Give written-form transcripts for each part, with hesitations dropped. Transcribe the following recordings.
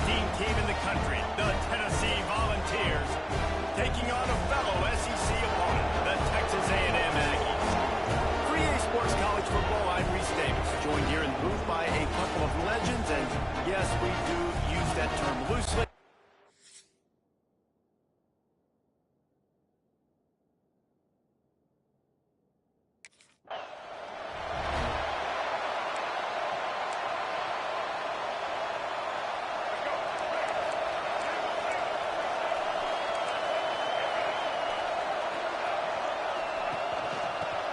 team in the country, the Tennessee Volunteers, taking on a fellow SEC opponent, the Texas A&M Aggies. For EA Sports College Football, I'm Reese Davis, joined here in the booth by a couple of legends, and yes, we do use that term loosely.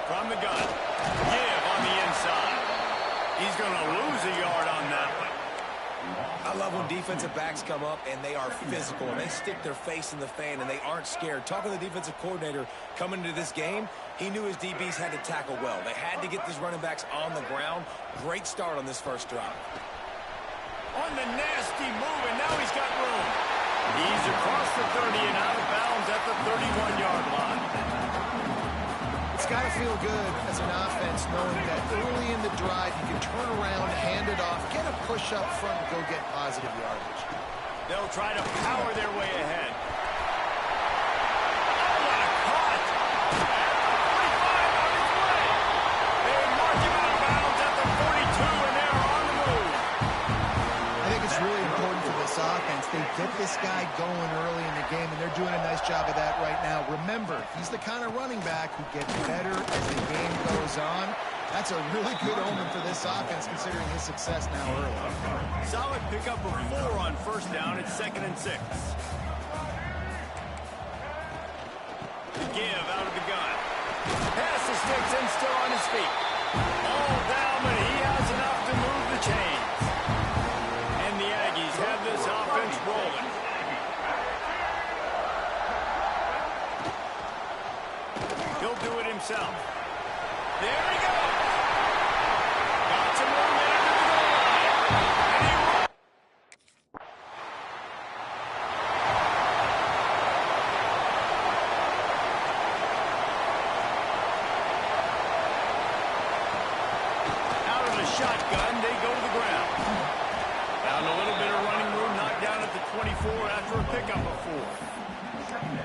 From the gun, give on the inside. He's going to lose a yard on that one. I love when defensive backs come up and they are physical and they stick their face in the fan and they aren't scared. Talking to the defensive coordinator coming into this game, he knew his DBs had to tackle well. They had to get these running backs on the ground. Great start on this first drive. On the nasty move, and now he's got room. He's across the 30 and out of bounds at the 31-yard line. It's got to feel good as an offense knowing that early in the drive you can turn around, hand it off, get a push up front, and go get positive yardage. They'll try to power their way ahead. Oh, what a caught! At the 45 on his way. They mark him out of bounds at the 42, and they're on the move. I think it's really important for this offense. They get this guy going early in the game, and they're doing a nice job of that right now. Remember, he's the kind of running back who gets better as the game goes on. That's a really good omen for this offense, considering his success now early. Solid pickup of 4 on first down. It's 2nd and 6. The give out of the gun. Pass the sticks and still on his feet. All down, but he has enough to move the chains. And the Aggies have this offense rolling. He'll do it himself. There he goes. Got some room in under the goal line. And he runs. Out of the shotgun, they go to the ground. Found a little bit of running room, knocked down at the 24 after a pickup of 4.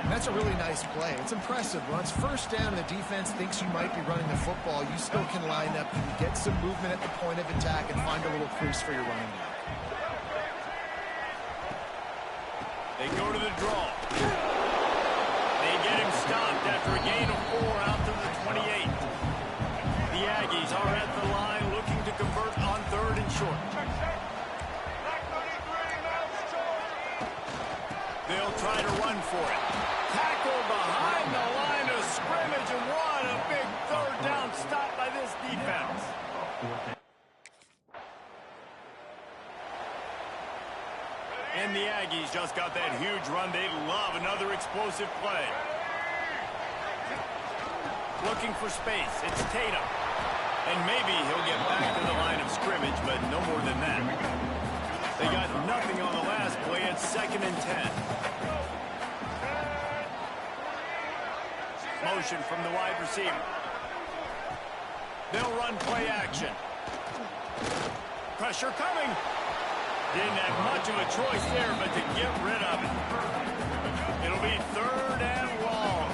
That's a really nice play. It's impressive. Once first down and the defense thinks you might be running the football, you still can line up, you can get some movement at the point of attack and find a little crease for your running back. They go to the draw. They get him stopped after a gain of 4 out to the 28. The Aggies are at the line looking to convert on 3rd and short. They'll try to run for it. Tackle behind the line of scrimmage, and what a big 3rd down stop by this defense. And the Aggies just got that huge run. They love another explosive play. Looking for space. It's Tatum. And maybe he'll get back to the line of scrimmage, but no more than that. They got nothing on the last play. It's 2nd and 10. Motion from the wide receiver. They'll run play action. Pressure coming. Didn't have much of a choice there, but to get rid of it. It'll be 3rd and long.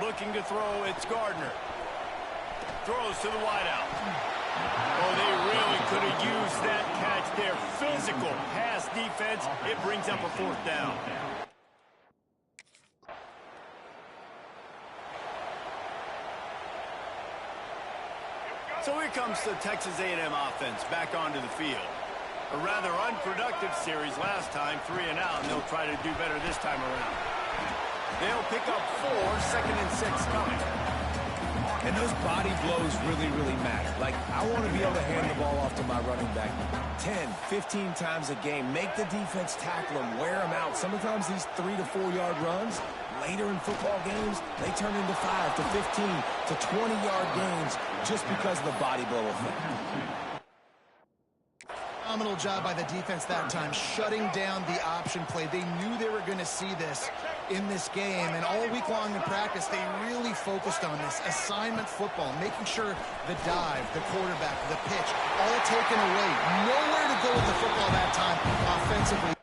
Looking to throw, it's Gardner. Throws to the wideout. Oh, they really could have used that catch there. Physical pass defense. It brings up a 4th down. So here comes the Texas A&M offense back onto the field. A rather unproductive series last time, 3 and out, and they'll try to do better this time around. They'll pick up 4, 2nd and 6 coming. And those body blows really, really matter. Like, I want to be able to hand the ball off to my running back 10, 15 times a game. Make the defense tackle them, wear them out. Sometimes these 3 to 4 yard runs, later in football games, they turn into 5 to 15 to 20 yard gains just because of the body blow effect. Phenomenal job by the defense that time, shutting down the option play. They knew they were going to see this in this game, and all week long in practice, they really focused on this assignment football, making sure the dive, the quarterback, the pitch, all taken away. Nowhere to go with the football that time offensively.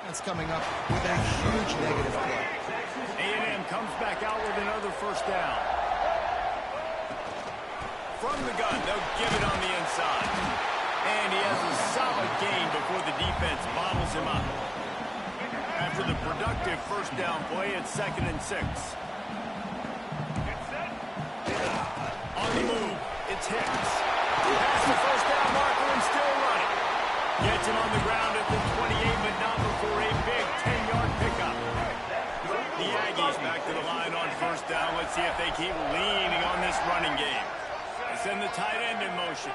That's coming up with a huge negative play. A&M comes back out with another first down. From the gun, they'll give it on the inside. And he has a solid gain before the defense bottles him up. After the productive first down play, it's 2nd and 6. On the move, it's Hicks. Past the first down marker and still running. Gets him on the ground at the 28, but not before a big 10-yard pickup. The Aggies back to the line on first down. Let's see if they keep leaning on this running game. They send the tight end in motion.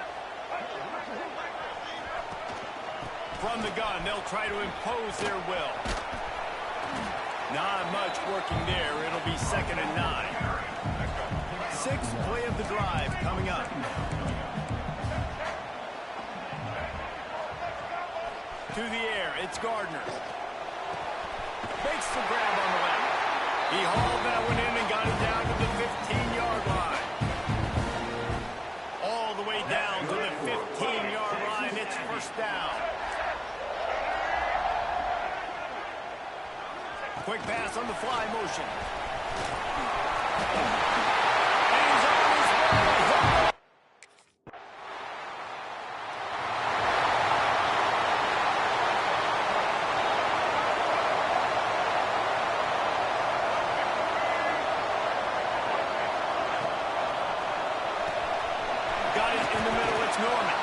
From the gun, they'll try to impose their will. Not much working there. It'll be 2nd and 9. 6th play of the drive coming up. To the air, it's Gardner. Makes the grab on the left. He hauled that one in and got it down to the 15-yard line. All the way down to the 15-yard line. It's first down. Quick pass on the fly motion. And he's on his way. Got it in the middle, it's Norman.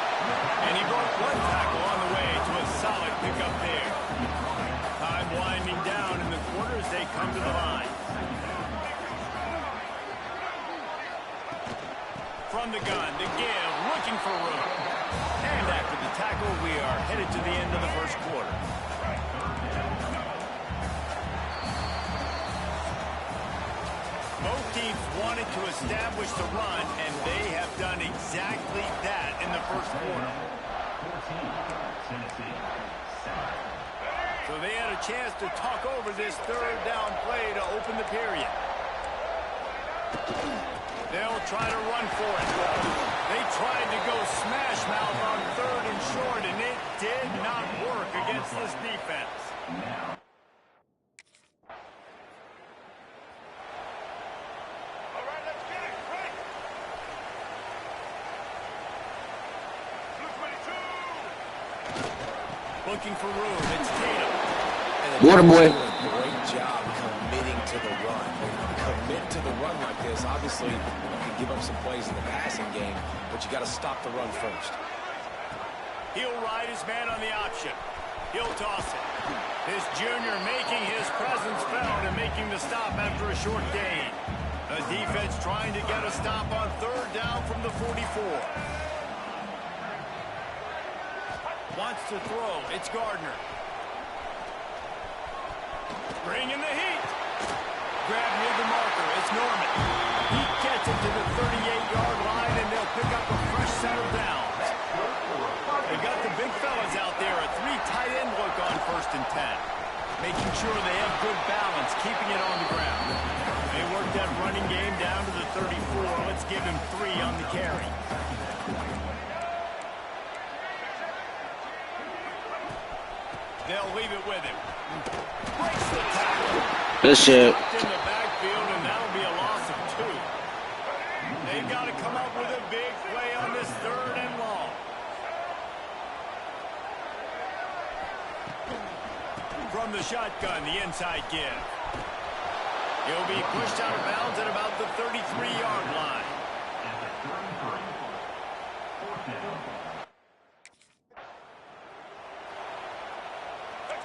And he broke one tackle on the way to a solid pickup there. Time winding down in the quarter as they come to the line. From the gun, the give, looking for room. And after the tackle, we are headed to the end of the first quarter. Both teams wanted to establish the run, and they have done exactly that in the first quarter. So they had a chance to talk over this third down play to open the period. They'll try to run for it. They tried to go smash mouth on 3rd and short, and it did not work against this defense. Looking for room, it's Tatum. Waterboy. Great job committing to the run. When you commit to the run like this, obviously you can give up some plays in the passing game, but you got to stop the run first. He'll ride his man on the option. He'll toss it. This junior making his presence felt and making the stop after a short gain. The defense trying to get a stop on 3rd down from the 44. Wants to throw. It's Gardner. Bringing the heat. Grab near the marker. It's Norman. He gets it to the 38-yard line, and they'll pick up a fresh set of downs. They got the big fellas out there. A 3 tight end look on 1st and 10. Making sure they have good balance, keeping it on the ground. They work that running game down to the 34. Let's give him 3 on the carry. They'll leave it with him. Breaks the tackle. Good shit. In the backfield, and that'll be a loss of 2. They've got to come up with a big play on this 3rd and long. From the shotgun, the inside give. He'll be pushed out of bounds at about the 33-yard line.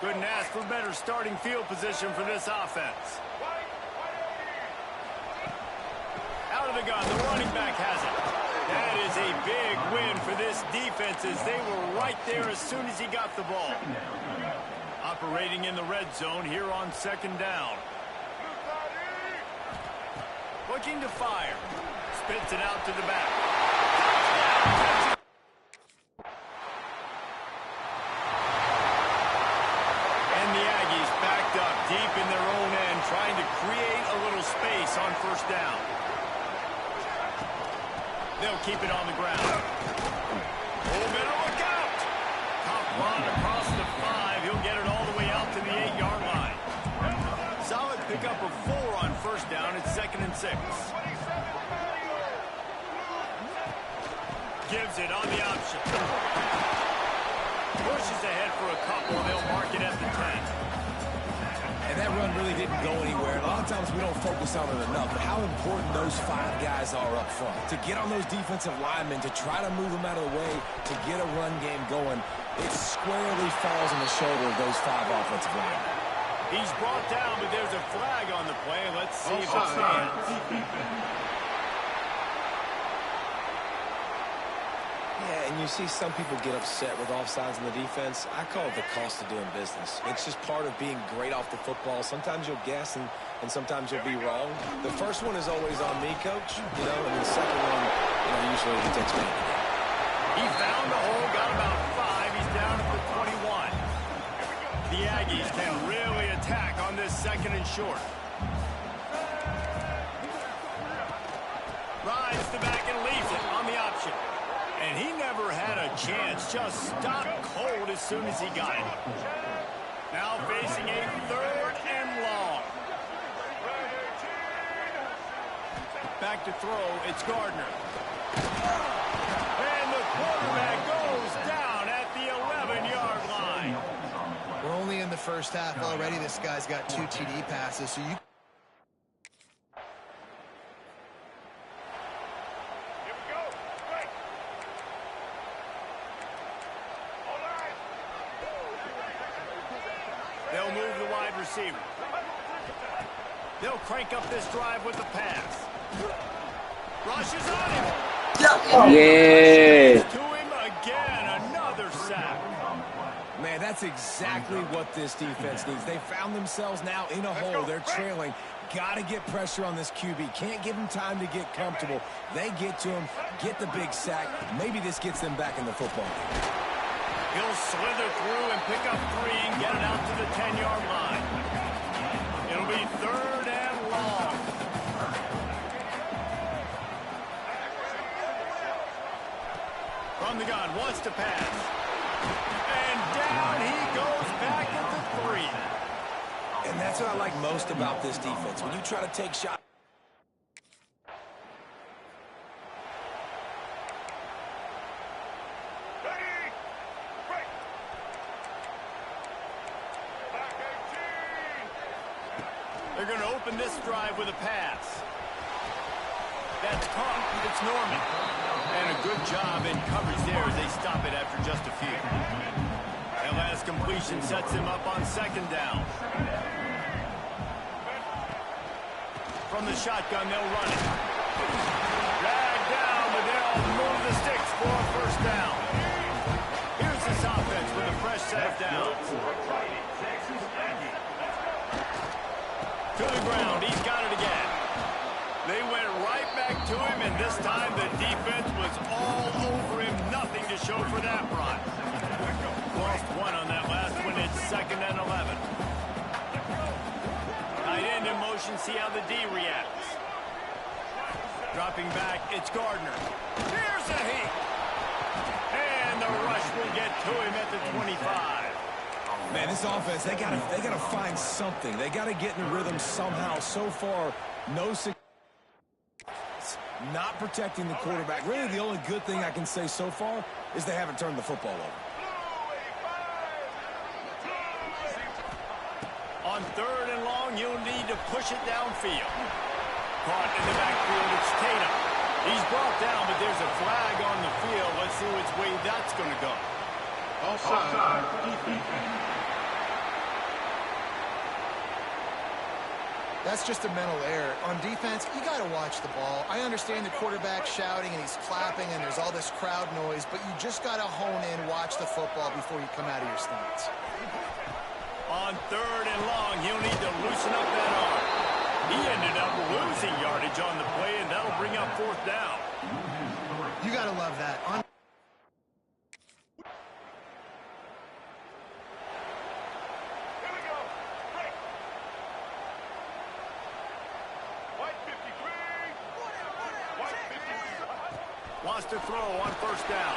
Couldn't ask for better starting field position for this offense. Out of the gun, the running back has it. That is a big win for this defense as they were right there as soon as he got the ball. Operating in the red zone here on 2nd down. Looking to fire. Spits it out to the back. They'll keep it on the ground. Oh, better look out. Top run across the 5. He'll get it all the way out to the 8-yard line. Solid pickup of 4 on first down. It's 2nd and 6. Gives it on the option. Pushes ahead for a couple. They'll mark it at the 10. And that run really didn't go anywhere. A lot of times we don't focus on it enough, but how important those 5 guys are up front. To get on those defensive linemen, to try to move them out of the way, to get a run game going, it squarely falls on the shoulder of those 5 offensive linemen. He's brought down, but there's a flag on the play. Let's see if it stands. Yeah, and you see some people get upset with offsides in the defense. I call it the cost of doing business. It's just part of being great off the football. Sometimes you'll guess, and sometimes you'll be wrong. The first one is always on me, Coach, and the second one, usually he takes me. He found the hole, got about 5. He's down at the 21. The Aggies can really attack on this 2nd and short. Rides the back and leaves it on the option. And he never had a chance, just stopped cold as soon as he got it. Now facing a 3rd and long. Back to throw, it's Gardner. And the quarterback goes down at the 11-yard line. We're only in the first half already. This guy's got 2 TD passes, so you... They'll move the wide receiver. They'll crank up this drive with the pass. Rushes on him. Yeah. To him again, another sack. Man, that's exactly what this defense needs. They found themselves now in a hole. They're trailing. Got to get pressure on this QB. Can't give him time to get comfortable. They get to him, get the big sack. Maybe this gets them back in the football game. He'll slither through and pick up 3 and get it out to the 10-yard line. It'll be 3rd and long. From the gun, wants to pass. And down he goes back at the 3. And that's what I like most about this defense. When you try to take shots. They're going to open this drive with a pass. That's caught. It's Norman. And a good job in coverage there as they stop it after just a few. That last completion sets him up on 2nd down. From the shotgun, they'll run it. Dragged down, but they'll move the sticks for a 1st down. Here's this offense with a fresh set of downs. To the ground, he's got it again. They went right back to him, and this time the defense was all over him. Nothing to show for that run. Lost 1 on that last one. It's 2nd and 11. Tight end in motion, see how the D reacts. Dropping back, it's Gardner. Here's a heat. And the rush will get to him at the 25. Man, this offense, they gotta find something. They gotta get in a rhythm somehow. So far, no success. Not protecting the quarterback. Really, the only good thing I can say so far is they haven't turned the football over. On 3rd and long, you'll need to push it downfield. Caught in the backfield, it's Tatum. He's brought down, but there's a flag on the field. Let's see which way that's going to go. Offside. That's just a mental error. On defense, you got to watch the ball. I understand the quarterback shouting and he's clapping and there's all this crowd noise, but you just got to hone in, watch the football before you come out of your stance. On 3rd and long, he'll need to loosen up that arm. He ended up losing yardage on the play, and that'll bring up 4th down. You got to love that. Wants to throw on first down.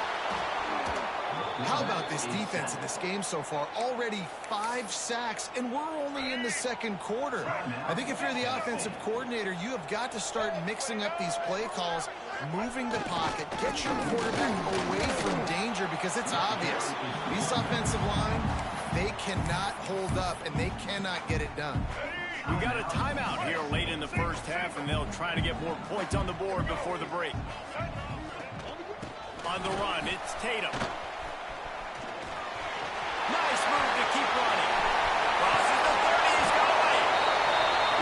How about this defense in this game so far? Already 5 sacks, and we're only in the second quarter. I think if you're the offensive coordinator, you have got to start mixing up these play calls, moving the pocket, get your quarterback away from danger, because it's obvious. This offensive line, they cannot hold up, and they cannot get it done. We got a timeout here late in the first half, and they'll try to get more points on the board before the break. On the run, it's Tatum. Nice move to keep running. Crosses the 30, he's going.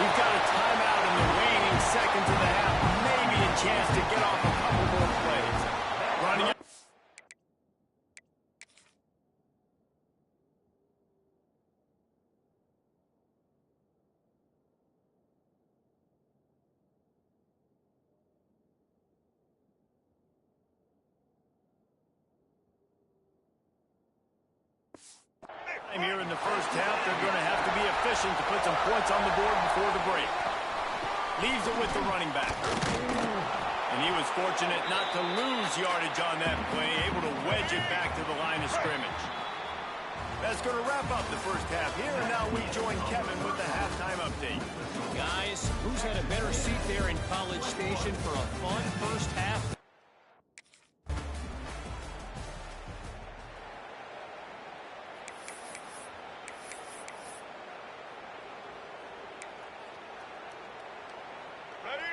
We've got a timeout in the waning seconds of the half. Maybe a chance to get off a couple more plays. Running it. Here in the first half, they're going to have to be efficient to put some points on the board before the break. Leaves it with the running back. And he was fortunate not to lose yardage on that play, able to wedge it back to the line of scrimmage. That's going to wrap up the first half here, and now we join Kevin with the halftime update. Guys, who's had a better seat there in College Station for a fun first half?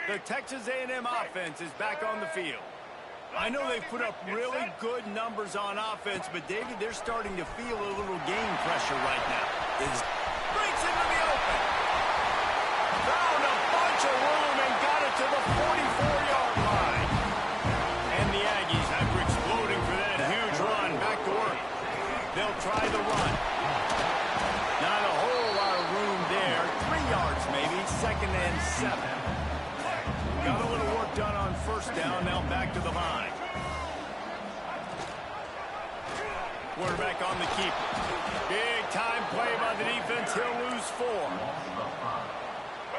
The Texas A&M offense is back on the field. I know they've put up really good numbers on offense, but, David, they're starting to feel a little game pressure right now. Breaks into the open. Found a bunch of room and got it to the 44-yard line. And the Aggies, after exploding for that huge run, back to work. They'll try the run. Not a whole lot of room there. 3 yards maybe, 2nd and 7. Got a little work done on first down, now back to the line. Quarterback on the keeper. Big time play by the defense, he'll lose 4.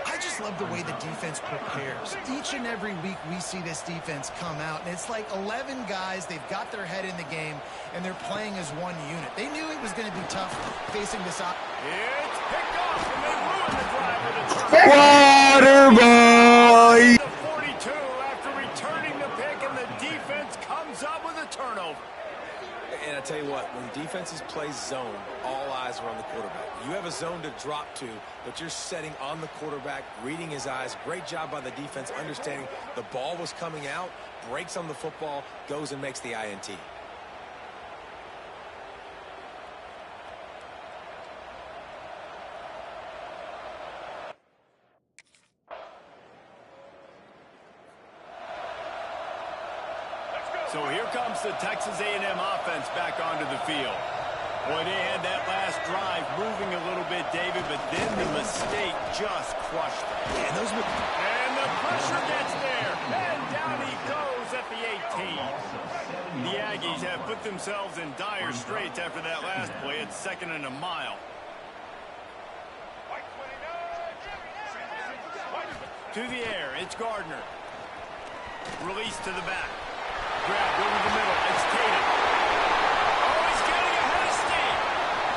I just love the way the defense prepares. Each and every week we see this defense come out, and it's like 11 guys, they've got their head in the game, and they're playing as one unit. They knew it was going to be tough facing this up. It's picked off, and they ruin the drive with a turnover. Waterboy! And I tell you what, when defenses play zone, all eyes are on the quarterback. You have a zone to drop to, but you're setting on the quarterback, reading his eyes. Great job by the defense, understanding the ball was coming out, breaks on the football, goes and makes the INT. So here comes the Texas A&M offense back onto the field. Boy, they had that last drive moving a little bit, David, but then the mistake just crushed them. And the pressure gets there, and down he goes at the 18. The Aggies have put themselves in dire straits after that last play. It's 2nd and a mile. To the air, it's Gardner. Release to the back. Grab over the middle. It's Tatum. Oh, he's getting ahead of steam.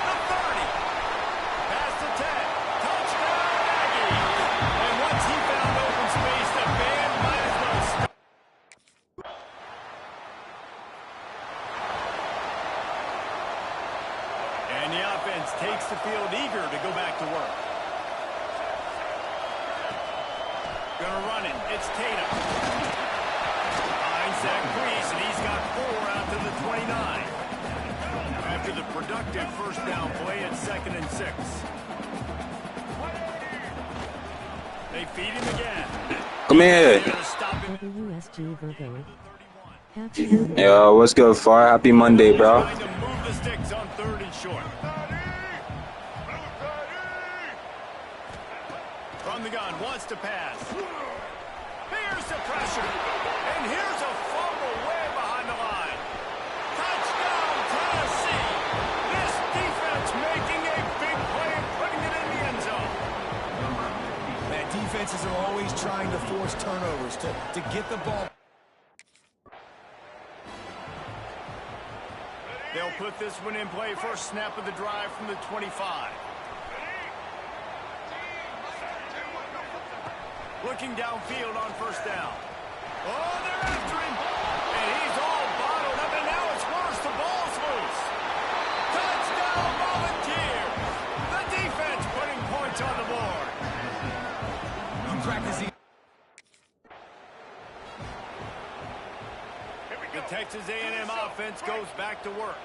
The 30. Past the 10. Touchdown, Aggies. And once he found open space, the band might as well stop. And the offense takes the field eager to go back to work. Gonna run it. It's Tatum. Zach Breeze, and he's got 4 out to the 29. After the productive first down play, it's 2nd and 6. They feed him again. Come here. WSG Virgo. Yo, what's good, Far? Happy Monday, bro. Trying to move the sticks on 3rd and short. From the gun, wants to pass. Here's the pressure. And here's a fumble way behind the line. Touchdown, Tennessee. This defense making a big play and putting it in the end zone. Man, defenses are always trying to force turnovers to get the ball. They'll put this one in play. First snap of the drive from the 25. Looking downfield on first down. Oh, they're after him. And he's all bottled up, and now it's worse. The ball's loose. Touchdown, Volunteer. The defense putting points on the board. The Texas A&M offense goes back to work.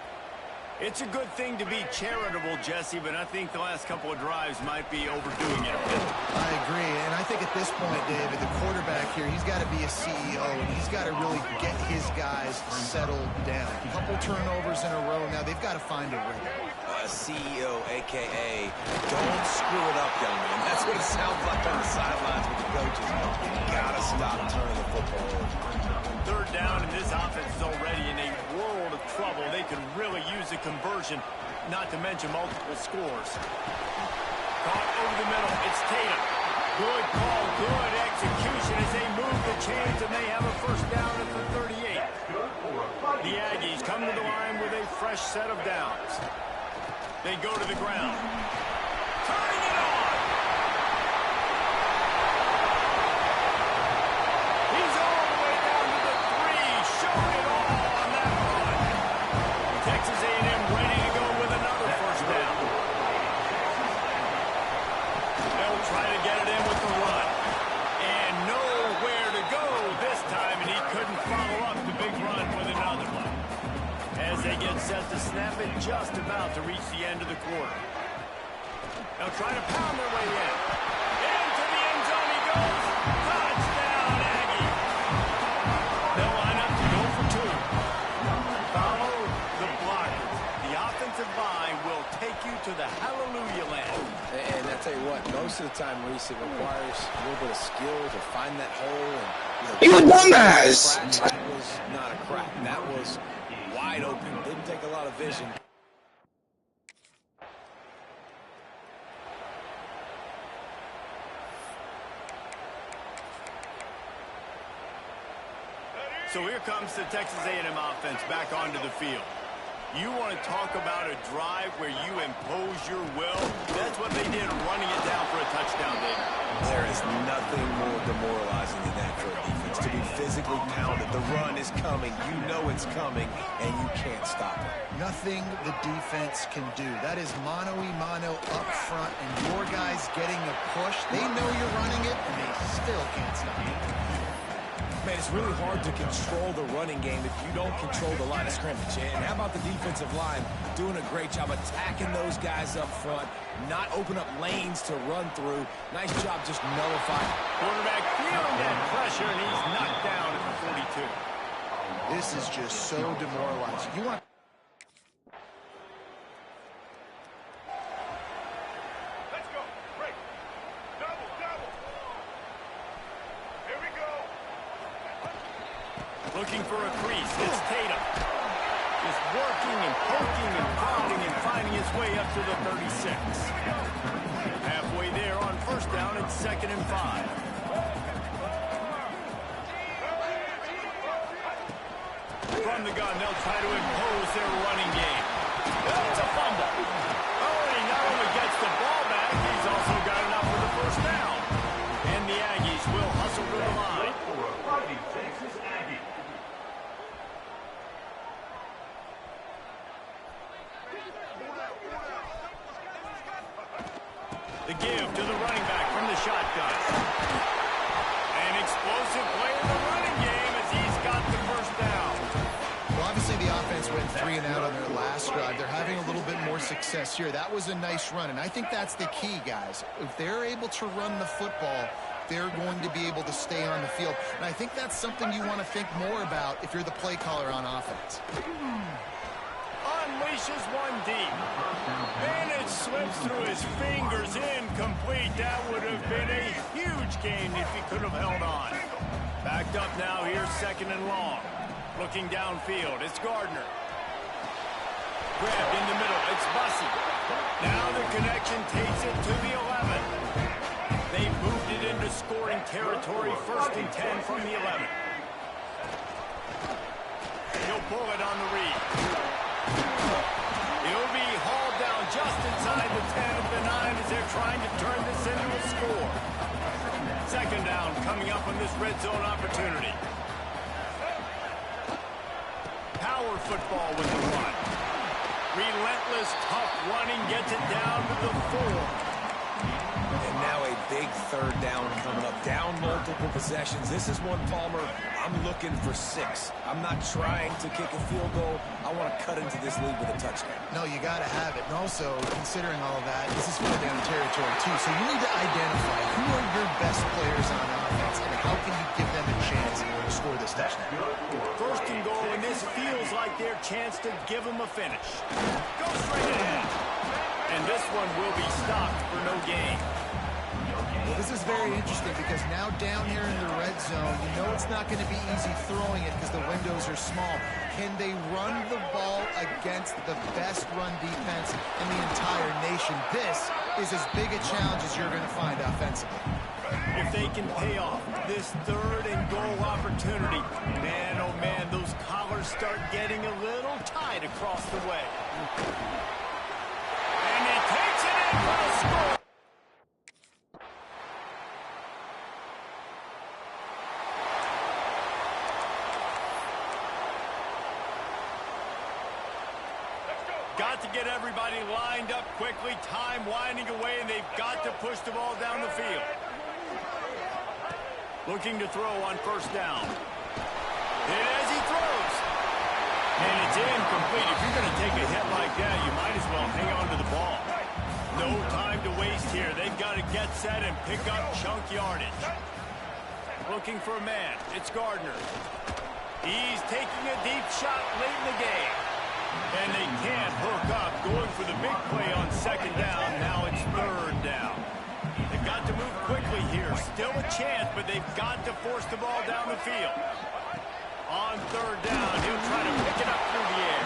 It's a good thing to be charitable, Jesse, but I think the last couple of drives might be overdoing it a bit. I agree, and I think at this point, David, the quarterback here, he's got to be a CEO, and he's got to really get his guys settled down. A couple turnovers in a row. Now they've got to find a rhythm. CEO, a.k.a. don't screw it up, young man. That's what it sounds like on the sidelines with the coaches. You got to stop turning the football over. Third down, and this offense is already in a world of trouble. They could really use a conversion, not to mention multiple scores. Caught over the middle. It's Tatum. Good call, good execution as they move the chains, and they have a first down at the 38. The Aggies come to the line with a fresh set of downs. They go to the ground. Turning it on. He's all the way down to the 3, showing it all on that run. Texas A&M ready to go with another first down. They'll try to get it in with the run. And nowhere to go this time, and he couldn't follow up the big run with another one. As they get set to snap it, just about to reach the end of the quarter. They'll try to pound their way in. Into the end zone he goes. Touchdown, Aggie. They'll line up to go for 2. Follow the blockers. The offensive line will take you to the hallelujah land. And I tell you what, most of the time, Reese, it requires a little bit of skill to find that hole. And, You dumbass! That was not a crack. That was wide open. Didn't take a lot of vision. So here comes the Texas A&M offense back onto the field. You want to talk about a drive where you impose your will? That's what they did, running it down for a touchdown, David. There is nothing more demoralizing than that for a defense. To be physically pounded. The run is coming. You know it's coming, and you can't stop it. Nothing the defense can do. That is mano-a-mano up front, and your guys getting a push. They know you're running it, and they still can't stop it. Man, it's really hard to control the running game if you don't control the line of scrimmage. And how about the defensive line doing a great job attacking those guys up front, not open up lanes to run through. Nice job just nullifying. Quarterback feeling that pressure, and he's knocked down at the 42. This is just so demoralizing. You want... Let's go. Break. Double, double. Here we go. Looking for a crease. It's Tatum. Just working and poking and prodding and finding his way up to the 36. Halfway there on first down and 2nd and 5. From the gun, they'll try to impose their running game. That's a fumble. Oh, and he not only gets the ball back, he's also got enough for the first down. And the Aggies will hustle to the line. The give to the running back from the shotgun. An explosive play in the running game as he's got the first down. Well, obviously the offense went 3 and out on their last drive. They're having a little bit more success here. That was a nice run, and I think that's the key, guys. If they're able to run the football, they're going to be able to stay on the field. And I think that's something you want to think more about if you're the play caller on offense. Unleashes one deep. And it slips through his fingers, incomplete. That would have been a huge gain if he could have held on. Backed up now, here's 2nd and long. Looking downfield, it's Gardner. Grabbed in the middle, it's Bussey. Now the connection takes it to the 11. They moved it into scoring territory, 1st and 10 from the 11. He'll pull it on the read. trying to turn this into a score. Second down coming up on this red zone opportunity. Power football with the run. Relentless, tough running gets it down to the 4. And now a big third down coming up. Down multiple possessions. This is one, Palmer, I'm looking for 6. I'm not trying to kick a field goal. I want to cut into this lead with a touchdown. No, you got to have it. And also, considering all of that, this is fourth down territory, too. So you need to identify who are your best players on offense and how can you give them a chance to score this touchdown. First and goal, and this feels like their chance to give them a finish. Go straight ahead. And this one will be stopped for no gain. Well, this is very interesting because now down here in the red zone, you know it's not going to be easy throwing it because the windows are small. Can they run the ball against the best run defense in the entire nation? This is as big a challenge as you're going to find offensively. If they can pay off this third and goal opportunity, man, oh man, those collars start getting a little tight across the way. And he takes it in for a score. Got to get everybody lined up quickly, time winding away, and they've got to push the ball down the field. Looking to throw on first down. And as he throws, and it's incomplete. If you're going to take a hit like that, you might as well hang on to the ball. No time to waste here. They've got to get set and pick up chunk yardage. Looking for a man. It's Gardner. He's taking a deep shot late in the game. And they can't hook up, going for the big play on second down. Now it's third down. They've got to move quickly here. Still a chance, but they've got to force the ball down the field. On third down, he'll try to pick it up through the air.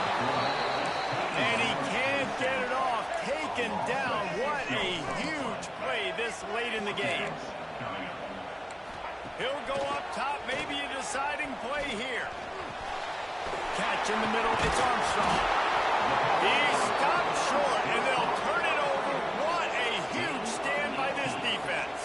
And he can't get it off. Taken down. What a huge play this late in the game. He'll go up top, maybe a deciding play here. Catch in the middle, it's Armstrong. He stopped short, and they'll turn it over. What a huge stand by this defense.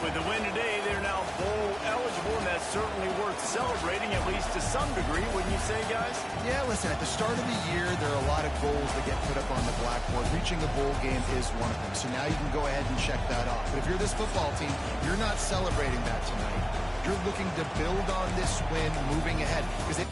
With the win today, they're now bowl eligible, and that's certainly worth celebrating, at least to some degree, wouldn't you say, guys? Yeah, listen, at the start of the year, there are a lot of goals that get put up on the blackboard. Reaching a bowl game is one of them. So now you can go ahead and check that off. But if you're this football team, you're not celebrating that tonight. You're looking to build on this win moving ahead. Because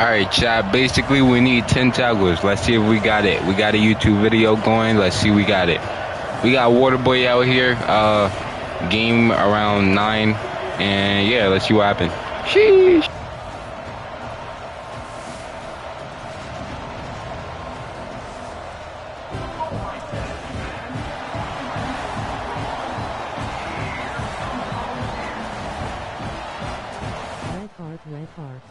All right, chat. Basically, we need 10 tackles. Let's see if we got it. We got a YouTube video going. Let's see we got it. We got Waterboy out here. Game around 9. And yeah, let's see what happens. Sheesh. Red heart.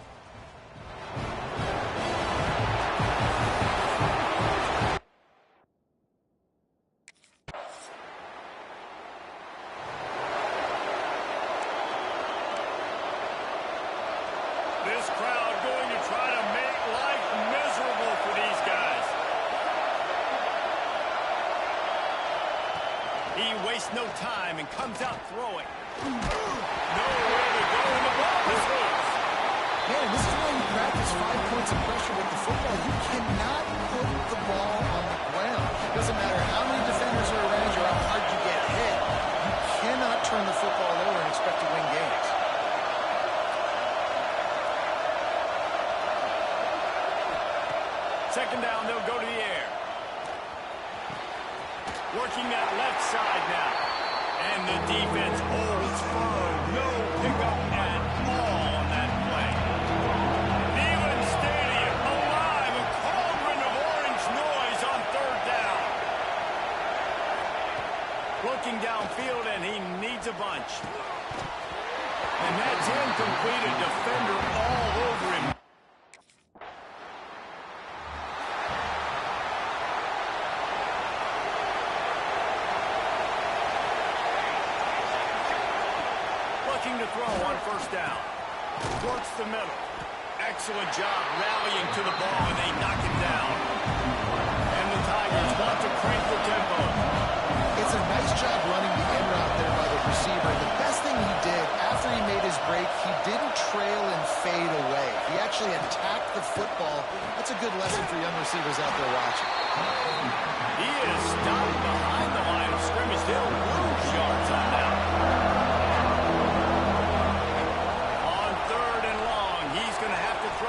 This crowd going to try to make life miserable for these guys. He wastes no time and comes out throwing. Nowhere to go, and the ball is loose. Man, this is why you practice 5 points of pressure with the football. You cannot put the ball on the ground. It doesn't matter how many defenders are around you or how hard you get hit. You cannot turn the football over and expect to win games. Second down, they'll go to the air. Working that left side now. And the defense holds firm. No pickup at all on that play. Neyland Stadium alive. A cauldron of orange noise on third down. Looking downfield, and he needs a bunch. And that's incomplete. A defender all over him. To throw on first down. Works the middle. Excellent job rallying to the ball, and they knock him down. And the Tigers want to crank the tempo. It's a nice job running the in route there by the receiver. The best thing he did after he made his break, he didn't trail and fade away. He actually attacked the football. That's a good lesson for young receivers out there watching. He is stopped behind the line of scrimmage. They'll lose yards on that.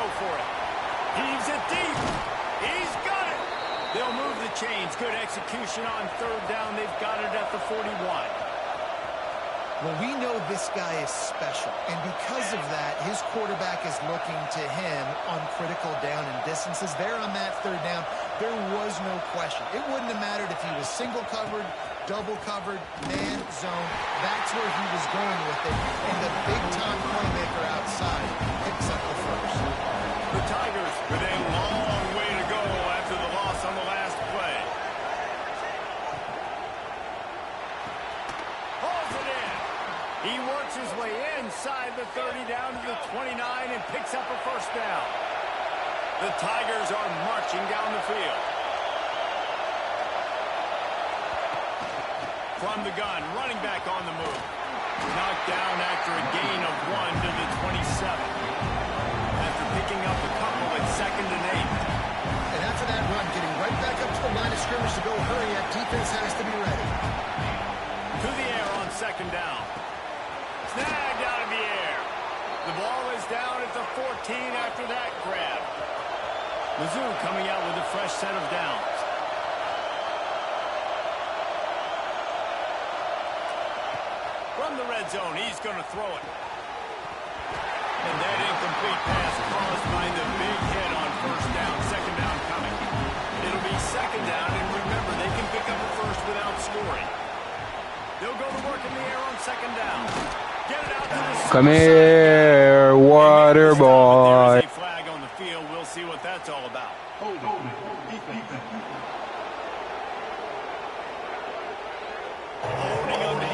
For it. Heaves it deep. He's got it. They'll move the chains. Good execution on third down. They've got it at the 41. Well, we know this guy is special, and because of that, his quarterback is looking to him on critical down and distances. There on that third down, there was no question. It wouldn't have mattered if he was single covered, double covered, man zone. That's where he was going with it, and the big-time playmaker outside picks up the first. The Tigers with a long way to go after the loss on the last play. Hauls it in. He works his way inside the 30 down to the 29 and picks up a first down. The Tigers are marching down the field. From the gun, running back on the move. Knocked down after a gain of 1 to the 27. After picking up a couple at 2nd and 8. And after that run, getting right back up to the line of scrimmage to go hurry up, defense has to be ready. To the air on 2nd down. Snagged out of the air. The ball is down at the 14 after that grab. Mizzou coming out with a fresh set of downs. From the red zone, he's going to throw it. And that incomplete pass caused by the big hit on first down. 2nd down coming. It'll be 2nd down, and remember, they can pick up a first without scoring. They'll go to work in the air on 2nd down. Get it out to the Come here, Waterboy. There's a flag on the field. We'll see what that's all about.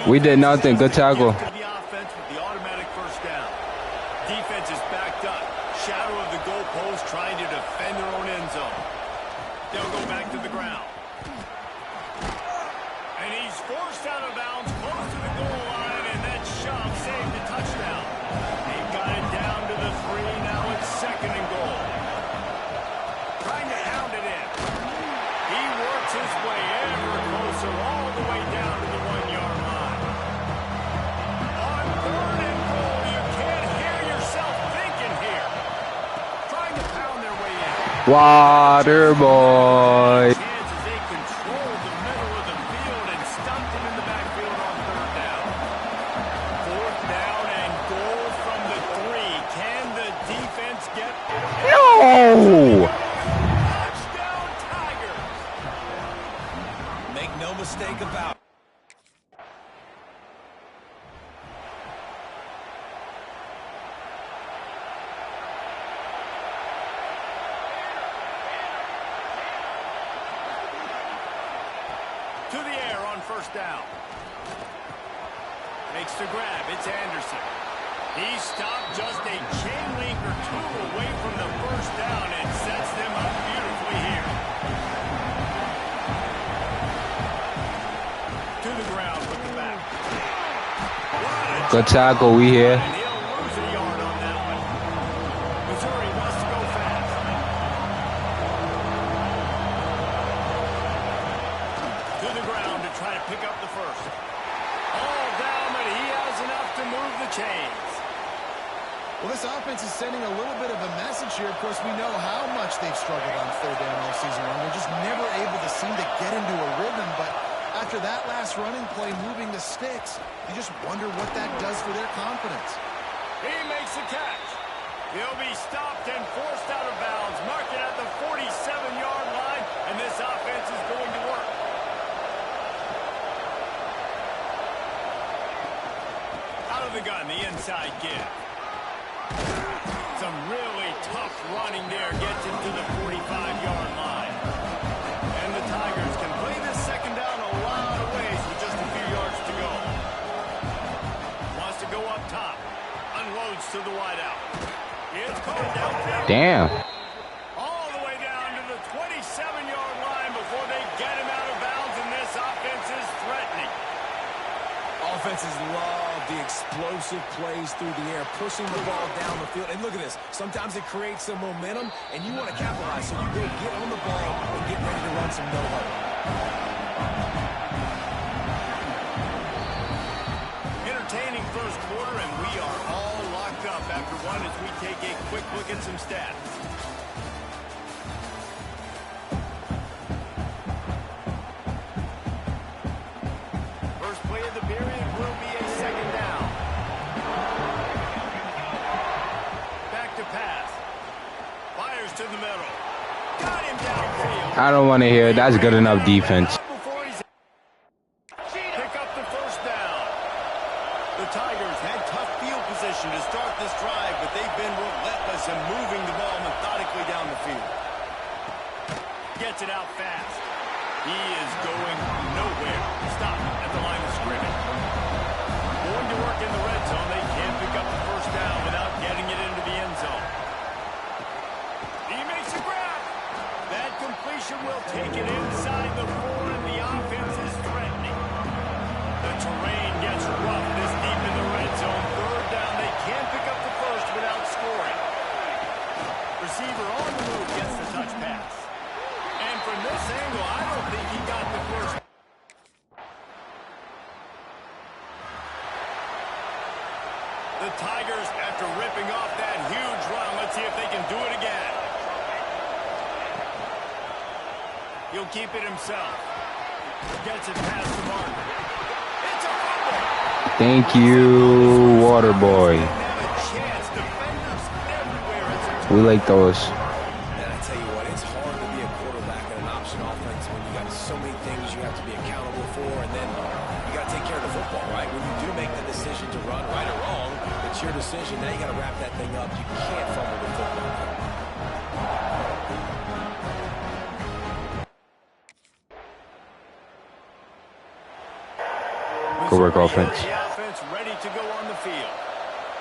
We did nothing. Good tackle. The offense with the automatic first down. Defense is backed up. Shadow of the goalpost trying to defend their own end zone. They'll go back to the ground. And he's forced out of bounds close to the goal line, and that shove saved the touchdown. They've got it down to the 3. Now it's 2nd and goal. Trying to hound it in. He works his way ever closer all the way down to the 1-yard line. On 3rd and goal, you can't hear yourself thinking here. Trying to pass Waterboy. Chances they controlled the middle of the field and stumped him in the backfield on third down. Fourth down and goal from the 3. Can the defense get... No! Touchdown Tigers! Make no mistake about it. To the air on first down. Makes the grab. It's Anderson. He stopped just a chain link or 2 away from the first down and sets them up beautifully here. To the ground with the back. Good tackle, we here. And he'll lose a yard on that one. Missouri wants to go fast. To the ground to try to pick up the first. All down, but he has enough to move the chains. Well, this offense is sending a little bit of a message here. Of course, we know how much they've struggled on third down all season long. They're just never able to seem to get into a rhythm. But after that last running play moving the sticks, you just wonder what that does for their confidence. He makes the catch. He'll be stopped and forced out of bounds. Mark it at the 47-yard line, and this offense is going to work. Out of the gun, the inside give. Some really tough running there gets him to the 45-yard line. And the Tigers can play this second down a lot of ways with just a few yards to go. Wants to go up top. Unloads to the wideout. It's caught downfield. Damn. All the way down to the 27-yard line before they get him out of bounds, and this offense is threatening. Offenses love the explosive plays through the air, pushing the ball down the field. And look at this. Sometimes it creates some momentum, and you want to capitalize. So you go get on the ball and get ready to run some no-huddle. Entertaining first quarter, and we are all locked up after one as we take a quick look at some stats. First play of the period will be a second down. Back to pass. Fires to the middle. Got him downfield. I don't want to hear it. That's good enough defense. Before he's pick up the first down. The Tigers had tough field position to start this drive, but they've been relentless in moving the ball methodically down the field. Gets it out fast. He is going nowhere. Stop at the line of scrimmage. Going to work in the red zone. They can't pick up the first down without getting it into the end zone. He makes a grab. That completion will take it inside the 4, and the offense is threatening. The terrain gets rough this deep in the red zone. Third down. They can't pick up the first without scoring. Receiver on the move gets the touch pass. And from this angle, I don't think he got the first. The Tigers, after ripping off that huge run, let's see if they can do it again. He'll keep it himself. Gets it past the mark. It's a fumble. Thank you, Waterboy. Have a chance. Defenders everywhere. It's a We like those. And I tell you what, it's hard to be a quarterback in an option offense when you got so many things you have to be accountable for, and then you got to take care of the football, right? When you do make the decision to run, right or wrong, it's your decision. Now you got to wrap that thing up. You can't fumble the football. Good work, offense. The offense ready to go on the field.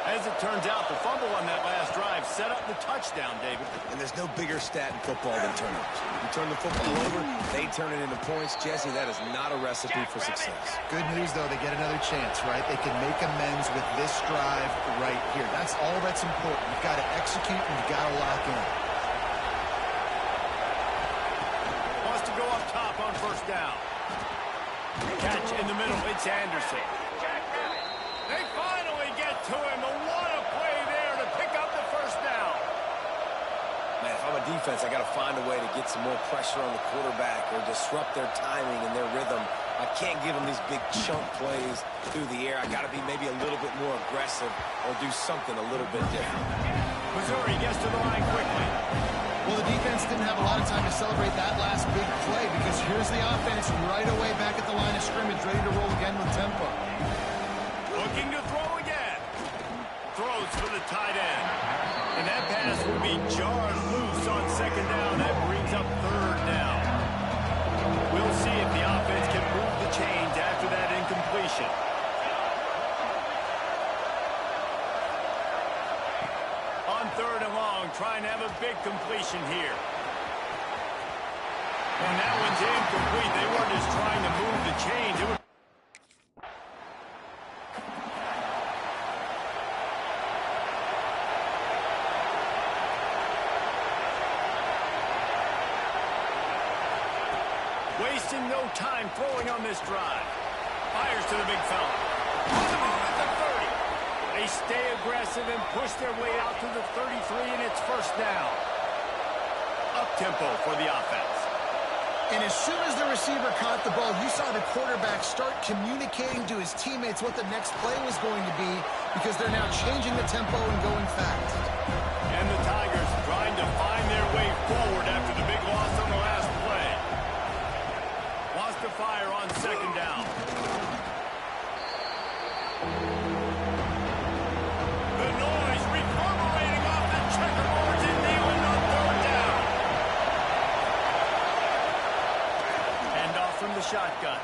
As it turns out, the fumble on that last drive set up the touchdown, David. And there's no bigger stat in football than turnovers. You turn the football over, they turn it into points. Jesse, that is not a recipe for success. Good news, though, they get another chance, right? They can make amends with this drive right here. That's all that's important. You've got to execute and you've got to lock in. Wants to go up top on first down. Catch in the middle. It's Anderson. They finally get to him. But what a play there to pick up the first down. Man, if I'm a defense, I got to find a way to get some more pressure on the quarterback or disrupt their timing and their rhythm. I can't give them these big chunk plays through the air. I got to be maybe a little bit more aggressive or do something a little bit different. Missouri gets to the line quickly. Well, the defense didn't have a lot of time to celebrate that last big play because here's the offense right away back at the line of scrimmage, ready to roll again with tempo. Looking to throw again. Throws for the tight end. And that pass will be jarred loose on second down. That brings up third down. We'll see if the offense can move the chains after that incompletion. On third and long, trying to have a big completion here. And that one's incomplete. They weren't just trying to move the chains. It was wasting no time throwing on this drive. Fires to the big fella. On the move at the 30. They stay aggressive and push their way out to the 33, and it's first down. Up-tempo for the offense. And as soon as the receiver caught the ball, you saw the quarterback start communicating to his teammates what the next play was going to be because they're now changing the tempo and going fast. And the Tigers trying to find their way forward after the big loss on the last play. Wants to fire on second down. The noise reverberating off the checkerboards and kneeling on third down. Hand off from the shotgun.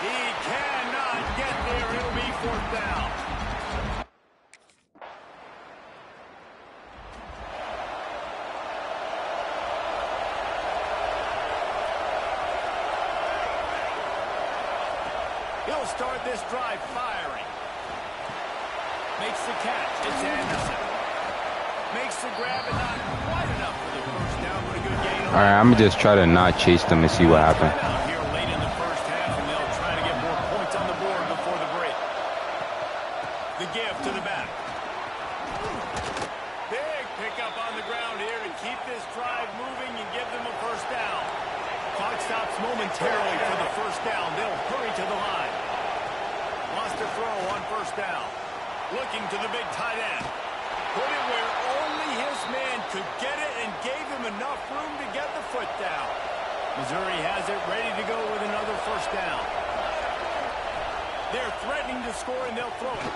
He cannot get there. It'll be fourth down. He'll start this drive firing. Makes the catch. It's Anderson. Makes the grab and not quite enough for the first down, but a good gain. All right, I'm going to just try to not chase them and see what happens. Out here late in the first half, and they'll try to get more points on the board before the break. The give to the back. Big pickup on the ground here to keep this drive moving and give them a first down. Clock stops momentarily for the first down. They'll hurry to the line. Wants to throw on first down. Looking to the big tight end. Put it where only his man could get it and gave him enough room to get the foot down. Missouri has it ready to go with another first down. They're threatening to score and they'll throw it.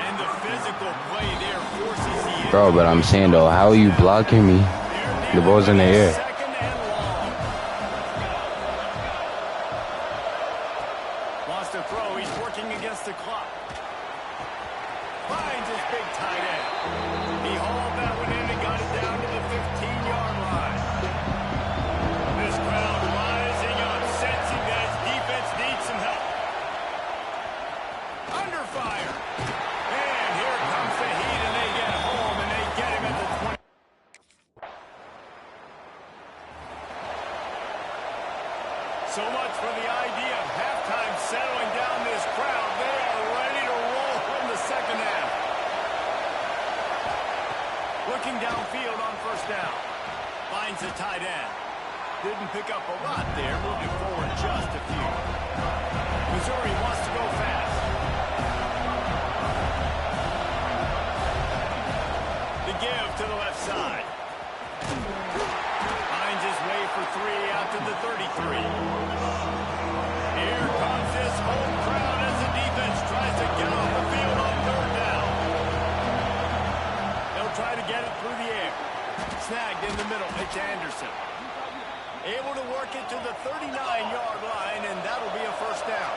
And the physical play there forces the Bro, but I'm saying though, how are you blocking me? The ball's in the air. Second and long. Wants to throw. He's working against the clock. Finds his big tight end. He hauled that one in and got it down to the 15-yard line. This crowd rising up, sensing that his defense needs some help. Under fire. And here comes the heat, and they get home, and they get him at the 20. So much for the idea of halftime settling down this crowd. They are ready to roll in the second half. Looking downfield on first down. Finds the tight end. Didn't pick up a lot there. Moved it forward just a few. Missouri wants to go fast. The give to the left side. Finds his way for three out to the 33. Here comes this home crowd as the defense tries to get off the field on third down. They'll try to get it through the air. Snagged in the middle. It's Anderson. Able to work it to the 39-yard line, and that'll be a first down.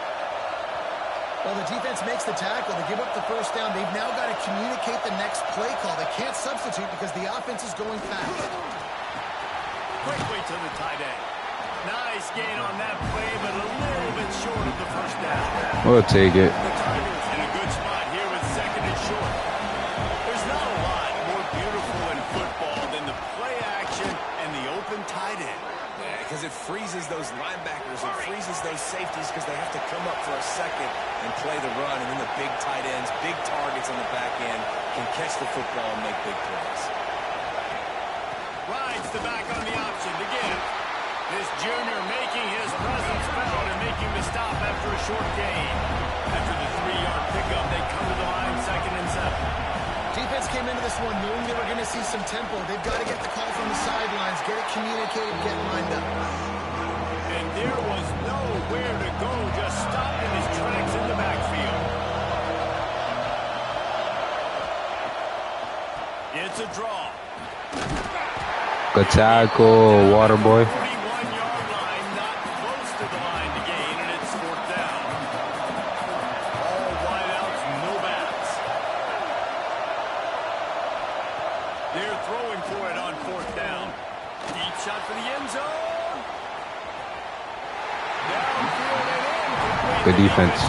Well, the defense makes the tackle. They give up the first down. They've now got to communicate the next play call. They can't substitute because the offense is going fast. Quickly to the tight end. Nice gain on that play, but a little bit short of the first down. We'll take it. The Tigers in a good spot here with second and short. There's not a lot more beautiful in football than the play action and the open tight end. Yeah, because it freezes those linebackers, it freezes those safeties because they have to come up for a second and play the run, and then the big tight ends, big targets on the back end can catch the football and make big plays. the back on the option to give. This junior making his presence felt and making the stop after a short gain. After the 3-yard pickup, they come to the line 2nd and 7. Defense came into this one knowing they were going to see some tempo. They've got to get the call from the sidelines, get it communicated, get lined up. And there was nowhere to go, just stopped in his tracks in the backfield. It's a draw. Good tackle, Waterboy. 41-yard line, not close to the line to gain, and it's 4th down. All wideouts, no backs. They're throwing for it on 4th down. Deep shot for the end zone. Downfield and in. Good defense.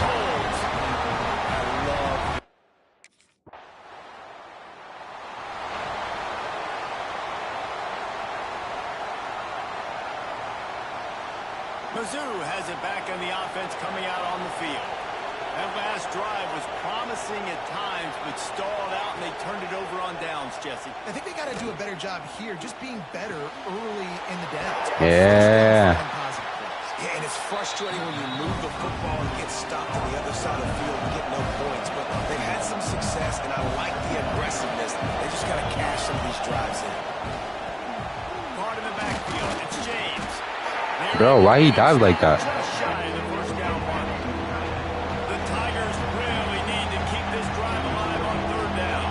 Mizzou has it back on the offense coming out on the field. That last drive was promising at times, but stalled out, and they turned it over on downs, Jesse. I think they got to do a better job here, just being better early in the downs. Yeah. Yeah, and it's frustrating when you move the football and get stopped on the other side of the field and get no points. But they've had some success, and I like the aggressiveness. They just got to cash some of these drives in. Part in the backfield, it's James. Bro, why he dive like that? Just shy of the 1st down mark. The Tigers really need to keep this drive alive on 3rd down.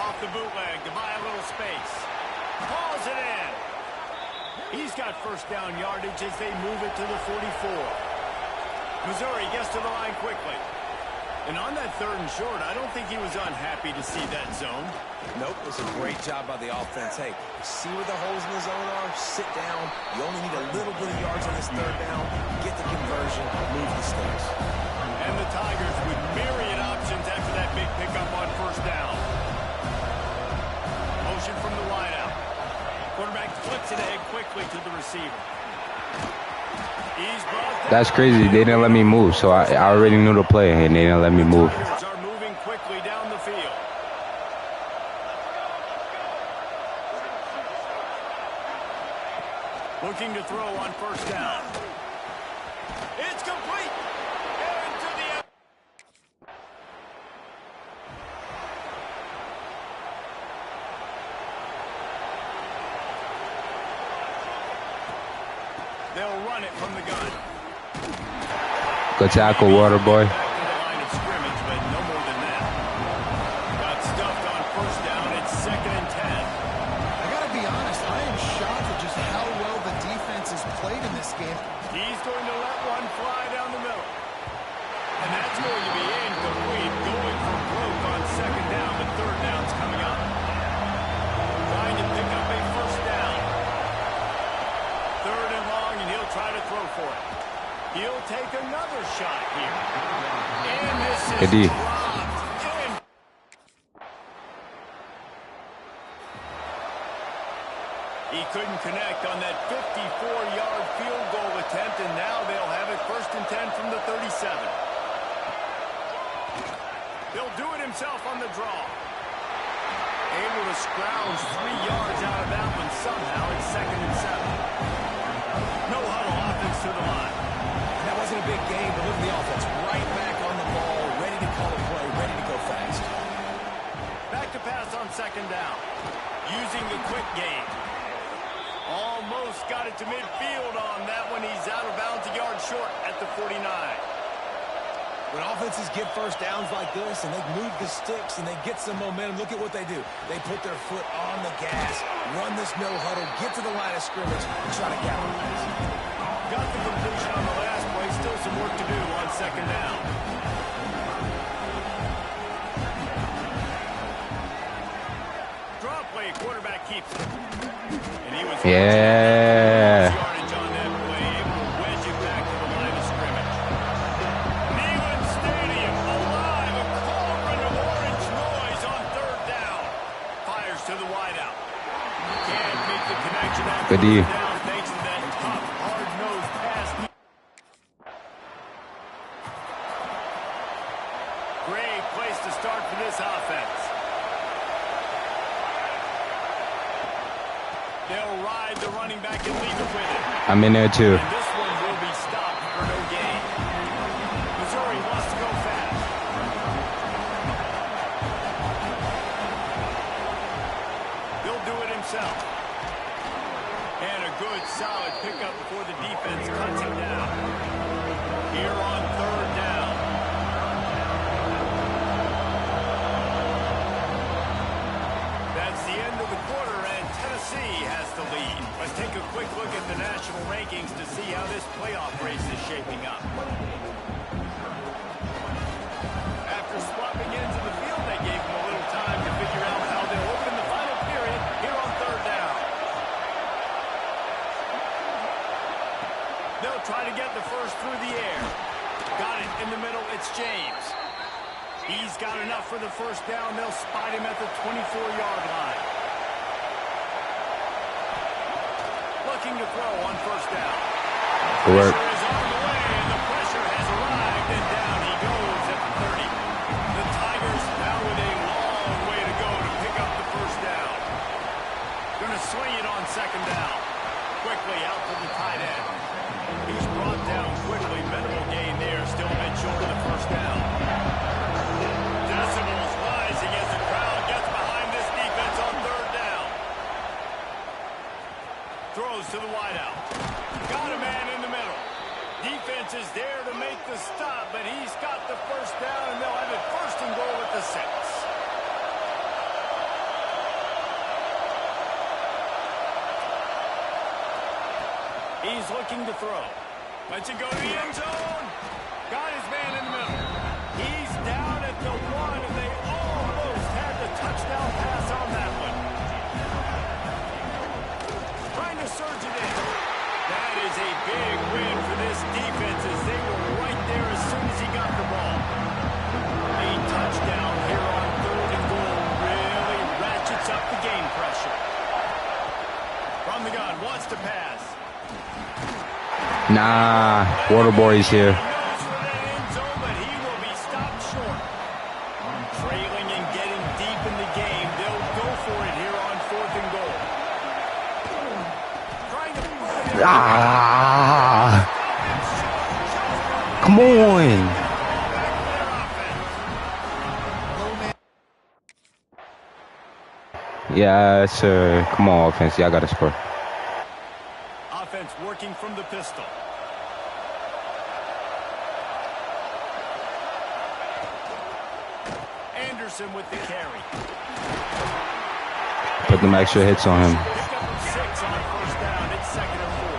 Off the bootleg to buy a little space. Pulls it in. He's got 1st down yardage as they move it to the 44. Missouri gets to the line quickly. And on that 3rd and short, I don't think he was unhappy to see that zone. Nope, it was a great job by the offense. Hey, see where the holes in the zone are? Sit down. You only need a little bit of yards on this 3rd down. Get the conversion. Move the sticks. And the Tigers with myriad options after that big pickup on 1st down. Motion from the wideout. Quarterback flips it ahead quickly to the receiver. That's crazy. They didn't let me move, so I already knew the play, and they didn't let me move. Tigers are moving quickly down the field. Looking to throw on 1st down. It's complete. Into the end. They'll run it from the gun. Good tackle, Waterboy. Back to the line of scrimmage, but no more than that. Got stuffed on 1st down. It's 2nd and 10. I got to be honest, I am shocked at just how well the defense has played in this game. He's going to let one fly down the middle. And that's going to be incomplete. Going for broke on 2nd down, but 3rd down's coming up. Trying to pick up a 1st down. 3rd and long, and he'll try to throw for it. He'll take another shot here. And this is dropped in. He couldn't connect on that 54-yard field goal attempt, and now they'll have it 1st and 10 from the 37. He'll do it himself on the draw. Able to scrounge 3 yards out of that one somehow. It's 2nd and 7. No huddle, offense to the line. That wasn't a big game, but look at the offense. Right back on the ball, ready to call a play, ready to go fast. Back to pass on 2nd down. Using the quick game. Almost got it to midfield on that one. He's out of bounds a yard short at the 49. When offenses get 1st downs like this and they move the sticks and they get some momentum, look at what they do. They put their foot on the gas, run this no huddle, get to the line of scrimmage, and try to capitalize. Got the completion on the last play. Still some work to do on 2nd down. Draw play, quarterback keeps it. And he was Yeah. yardage on that play, able to wedge it back to the line of scrimmage. Neyland Stadium alive, a cauldron of orange noise on 3rd down. Fires to the wideout. Can't make the connection on Good 3rd D. down thanks to that tough, hard-nosed pass. Gray placed to start for this offense. They'll ride the running back and leave it with it. I'm in there too. And this one will be stopped for no gain. Missouri wants to go fast. He'll do it himself. And a good, solid pickup before the defense cuts him down. Here on third down. That's the end of the quarter, and Tennessee has the lead. Let's take a quick look at the national rankings to see how this playoff race is shaping up. After swapping ends of the field, they gave them a little time to figure out how they'll open the final period here on third down. They'll try to get the first through the air. Got it in the middle. It's James. He's got enough for the first down. They'll spot him at the 24-yard line. Looking to throw on first down. Good work. Pressure is on the way, and the pressure has arrived, and down he goes at the 30. The Tigers now with a long way to go to pick up the first down. Going to swing it on second down. Quickly out to the tight end. He's brought down quickly. Minimal gain there. Still a bit short of the first down. Decibels rising as the crowd gets behind this defense on third down. Throws to the wideout. Got a man in the middle. Defense is there to make the stop, but he's got the first down, and they'll have it first and goal at the 6. He's looking to throw. Lets it go to the end zone. Got his man in the middle. He's down at the 1, and they almost had the touchdown pass on that one. Trying to surge it in. That is a big win for this defense as they were right there as soon as he got the ball. A touchdown here on third and goal really ratchets up the game pressure. From the gun, wants to pass. Nah, Waterboy's here. But he will be stopped short. Trailing and getting deep in the game. They'll go for it here on fourth and goal. Trying to put it Ah! Come on! Yes, sir. Come on, offense. Y'all got to score. Offense working from the pistol. Anderson with the carry. Put them extra hits on him. Pick up of 6 on first down. It's second and 4.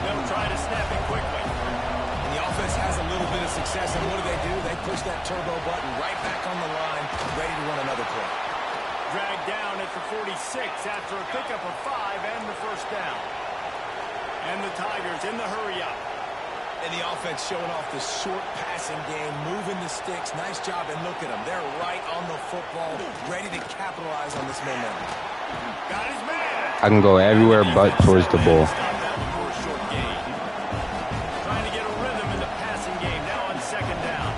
They'll try to snap it quickly. And the offense has a little bit of success, and what do? They push that turbo button right back on the line, ready to run another play. Dragged down at the 46 after a pickup of 5 and the first down. And the Tigers in the hurry-up. And the offense showing off the short passing game, moving the sticks. Nice job, and look at them. They're right on the football, ready to capitalize on this momentum. Got his man. I can go everywhere but towards the ball. Trying to get a rhythm in the passing game now on second down.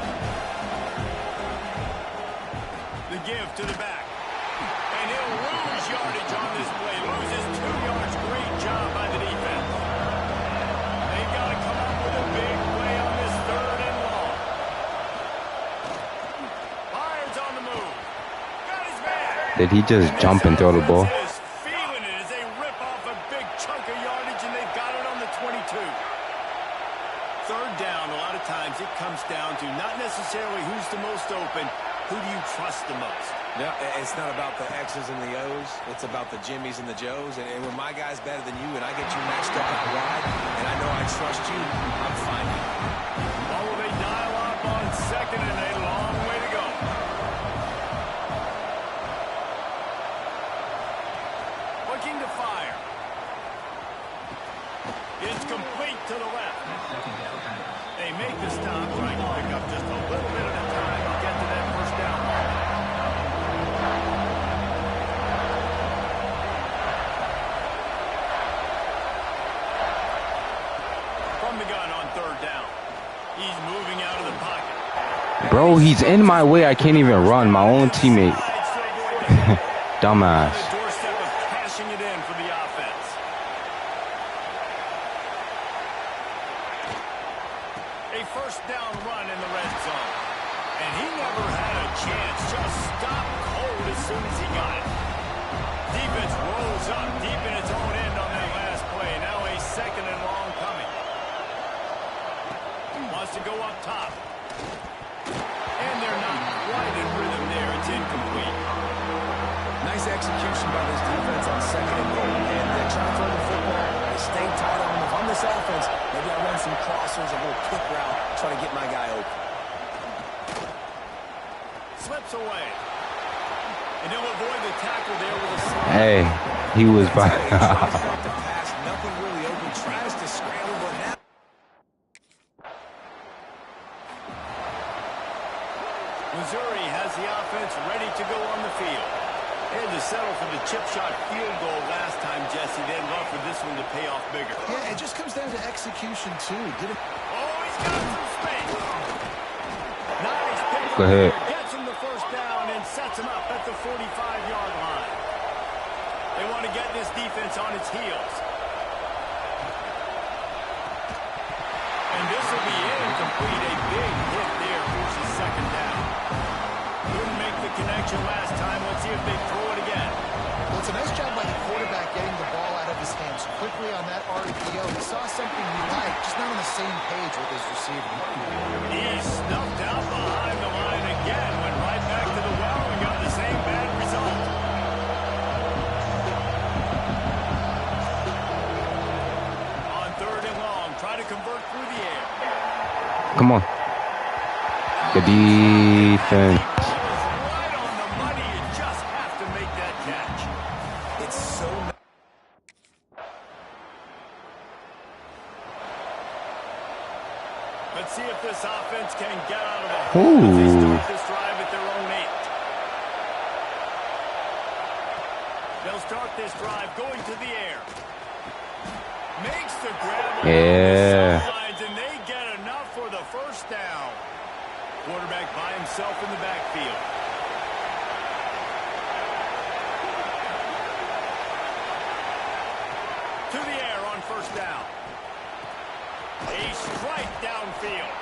The give to the back. And he'll lose yardage on this play. Loses 2 yards. Great job by the defense. They've got to come up with a big play on this third and long. Byers on the move. Got his man. Did he just jump and throw the ball? Is feeling it as they rip off a big chunk of yardage, and they've got it on the 22. Third down, a lot of times it comes down to not necessarily who's the most open, who do you trust the most? No, it's not about the X's and the O's. It's about the Jimmies and the Joes. And when my guy's better than you and I get you matched up out wide, and I know I trust you, I'm fine. Well, will they dial up on second, and a long way to go. Looking to fire. It's complete to the left. They make the stop, trying to pick up just a little bit at a time to get to that first down line. From the gun on third down. He's moving out of the pocket. Bro, he's in my way. I can't even run. My own teammate. Dumbass. On the doorstep of cashing it in for the offense. A first down run in the red zone. And he never had a chance. Just stopped cold as soon as he got it. Defense rolls up deep in its own end on that last play. Now a second and long coming. Wants to go up top. And they're not quite in rhythm there. It's incomplete. Nice execution by this defense on second and goal. And they're trying to throw the football. They stay tight on him. If I'm this offense, maybe I run some crossers, a little kick route, try to get my guy open. Slips away. And he'll avoid the tackle there with a slide. Hey, he was by. Nothing really open. Tries to scramble, but now. Missouri has the offense ready to go on the field. They had to settle for the chip shot field goal last time, Jesse. Then run for this one to pay off bigger. Yeah, it just comes down to execution, too. Oh, he's got some space. Nice pick. Go ahead. Gets him the first down and sets him up at the 45-yard line. They want to get this defense on its heels. And this will be incomplete. A big hit there forces second down. Couldn't make the connection last time. Let's see if they throw it again. Well, it's a nice job by the quarterback getting the ball out of his hands quickly on that RPO. He saw something he liked, just not on the same page with his receiver. He snuffed out behind the line again, went right back to the well and got the same bad result. On third and long, try to convert through the air. Come on. Good defense. Right on the money. You just have to make that catch. It's so. Let's see if this offense can get out of the hole as they start this drive at their own 8. They'll start this drive going to the air. Makes the grab. Yeah. And they get enough for the first down. Quarterback by himself in the backfield. To the air on first down. A strike downfield.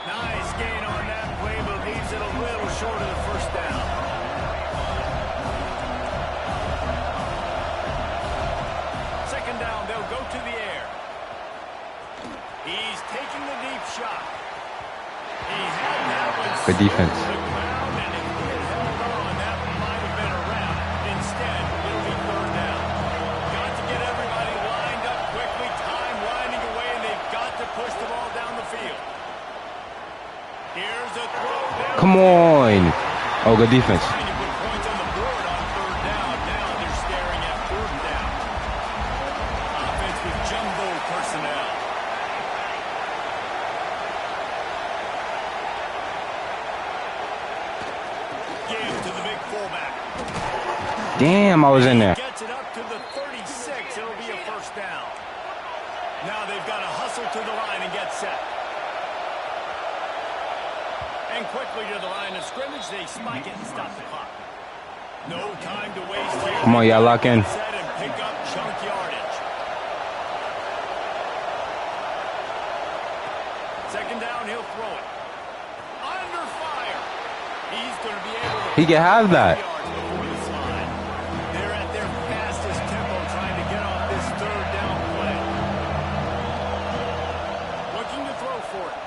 Nice gain on that play, but leaves it a little short of the first down. Second down, they'll go to the air. He's taking the deep shot. He had that one. Good defense. To the ground, and if he had held on, that might have been a wrap. Instead, it'll be third down. Got to get everybody lined up quickly. Time winding away, and they've got to push the ball down the field. Here's a throw. Come on. Oh, good defense. Trying to put points on the board on third down. Now they're staring at fourth down. Offense with jumbo personnel. Give to the big fullback. Damn, I was in there. Gets it up to the 36. It'll be a first down. Now they've got to hustle to the line and get set. And quickly to the line of scrimmage, they spike it and stop the clock. No time to waste here. Come on, y'all lock in. Set and pick up chunk yardage. Second down, he'll throw it. Under fire. He's going to be able to... He can have that. Before the slide. They're at their fastest tempo trying to get off this third down play. Looking to throw for it.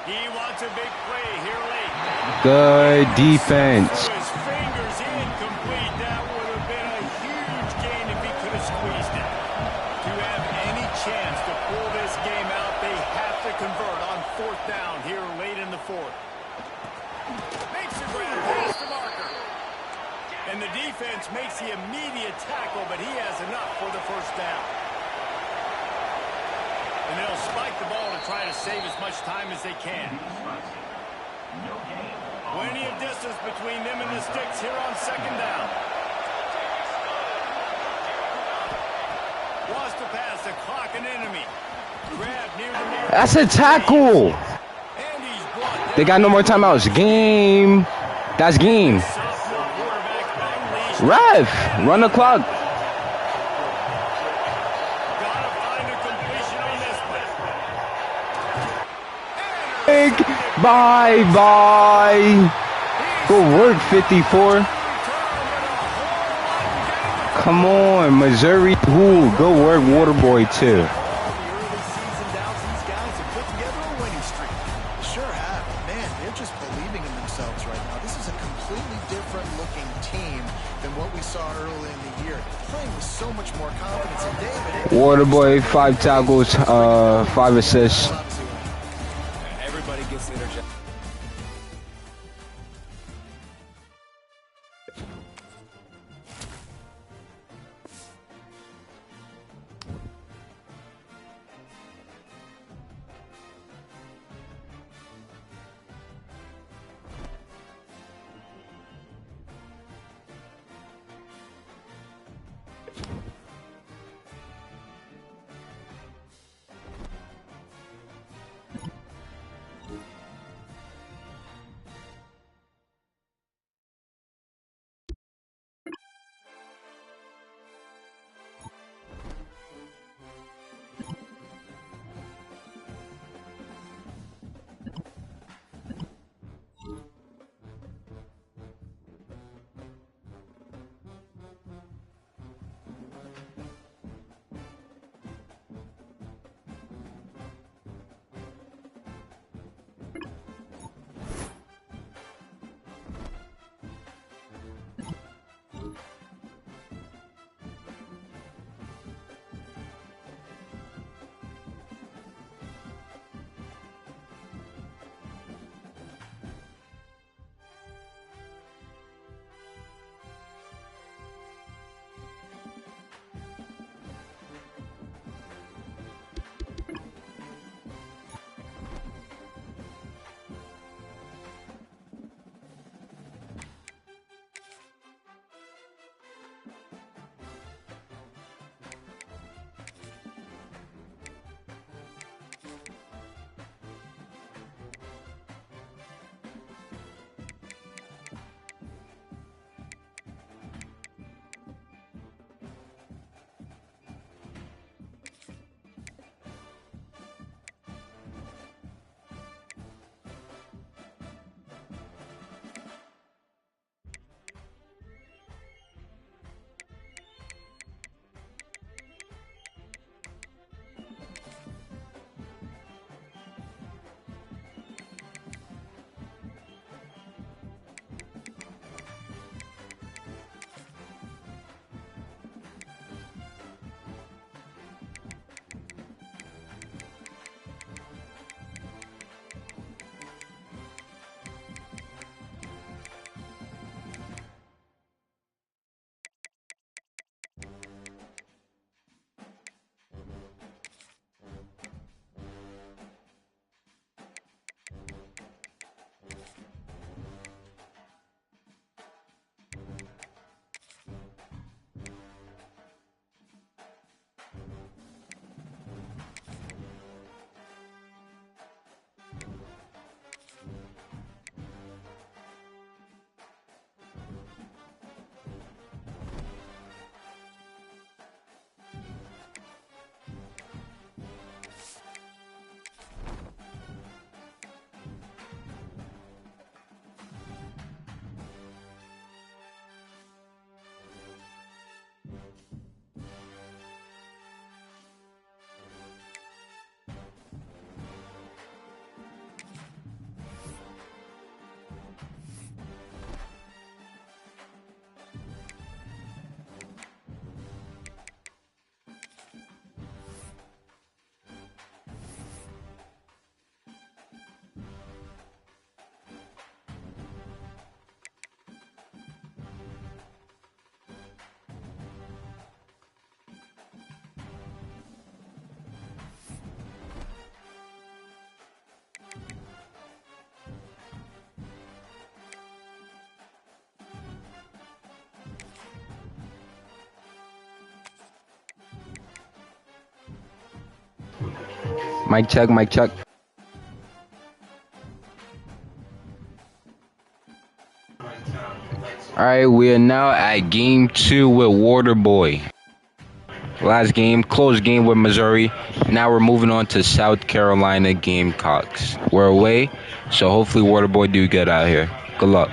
He wants a big play here late. Good defense. Through his fingers, incomplete. That would have been a huge gain if he could have squeezed it. To have any chance to pull this game out, they have to convert on fourth down here late in the fourth. Makes the grab past the marker. And the defense makes the immediate tackle, but he has enough for the first down. And they'll spike the ball to try to save as much time as they can. Plenty of distance between them and the sticks here on second down. Wants to pass the clock, an enemy. Grab near the near. That's a tackle. And he's They got no more timeouts. Game. That's game. Ref, run the clock. Bye. Good work, 54. Come on, Missouri. Ooh, good work, Waterboy, too. Sure have. Man, they're just believing in themselves right now. This is a completely different looking team than what we saw early in the year. They're playing with so much more confidence. And David, Waterboy, 5 tackles, 5 assists. Everybody gets interjected. Mic check, mic check. All right, we are now at game 2 with Waterboy. Last game, close game with Missouri. Now we're moving on to South Carolina Gamecocks. We're away, so hopefully Waterboy do get out here. Good luck.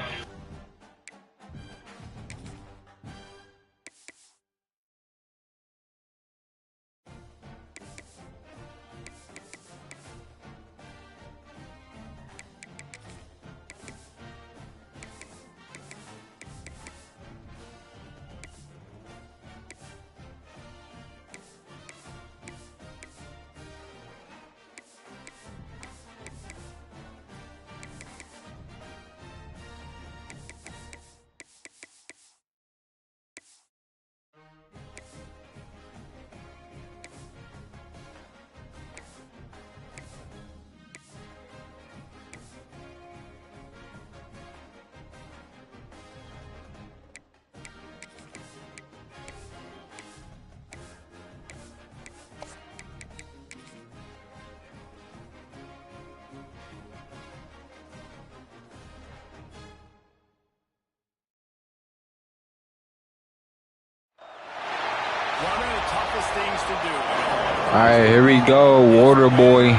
Alright, here we go. Waterboy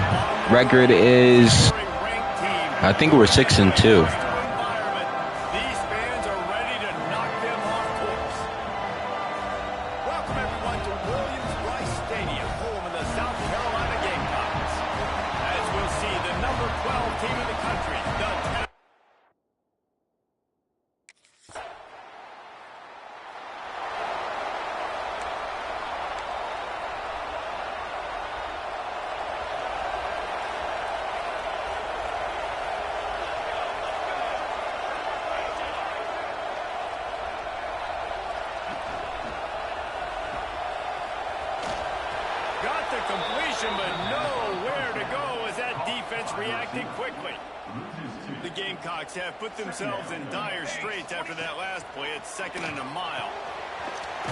record is, I think we're 6-2. Got the completion, but nowhere to go as that defense reacted quickly. The Gamecocks have put themselves in dire straits after that last play. It's 2nd and a mile.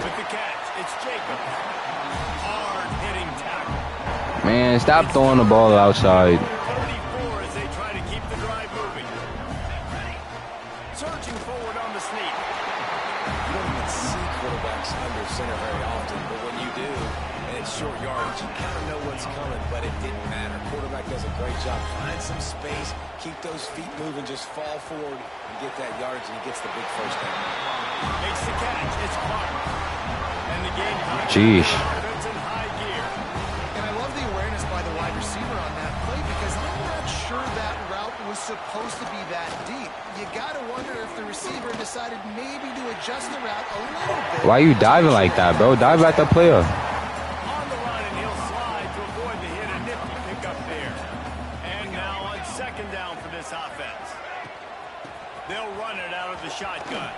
With the catch, it's Jacob. Hard-hitting tackle. Man, stop throwing the ball outside. 34 as they try to keep the drive moving. Surging forward on the sneak. You don't even see quarterbacks under center very often, but when you do, and it's short yardage, you kind of know what's coming, but it didn't matter. Quarterback does a great job. Find some space, keep those feet moving, just fall forward and get that yardage, and he gets the big first down. Makes the catch. It's Clark. And the game Jeez. offense in high gear. And I love the awareness by the wide receiver on that play because I'm not sure that route was supposed to be that deep. You got to wonder if the receiver decided maybe to adjust the route a little bit. Why are you diving like that, bro? Dive like the player. On the line, and he'll slide to avoid the hit. A nifty pickup there. And now on 2nd down for this offense. They'll run it out of the shotgun.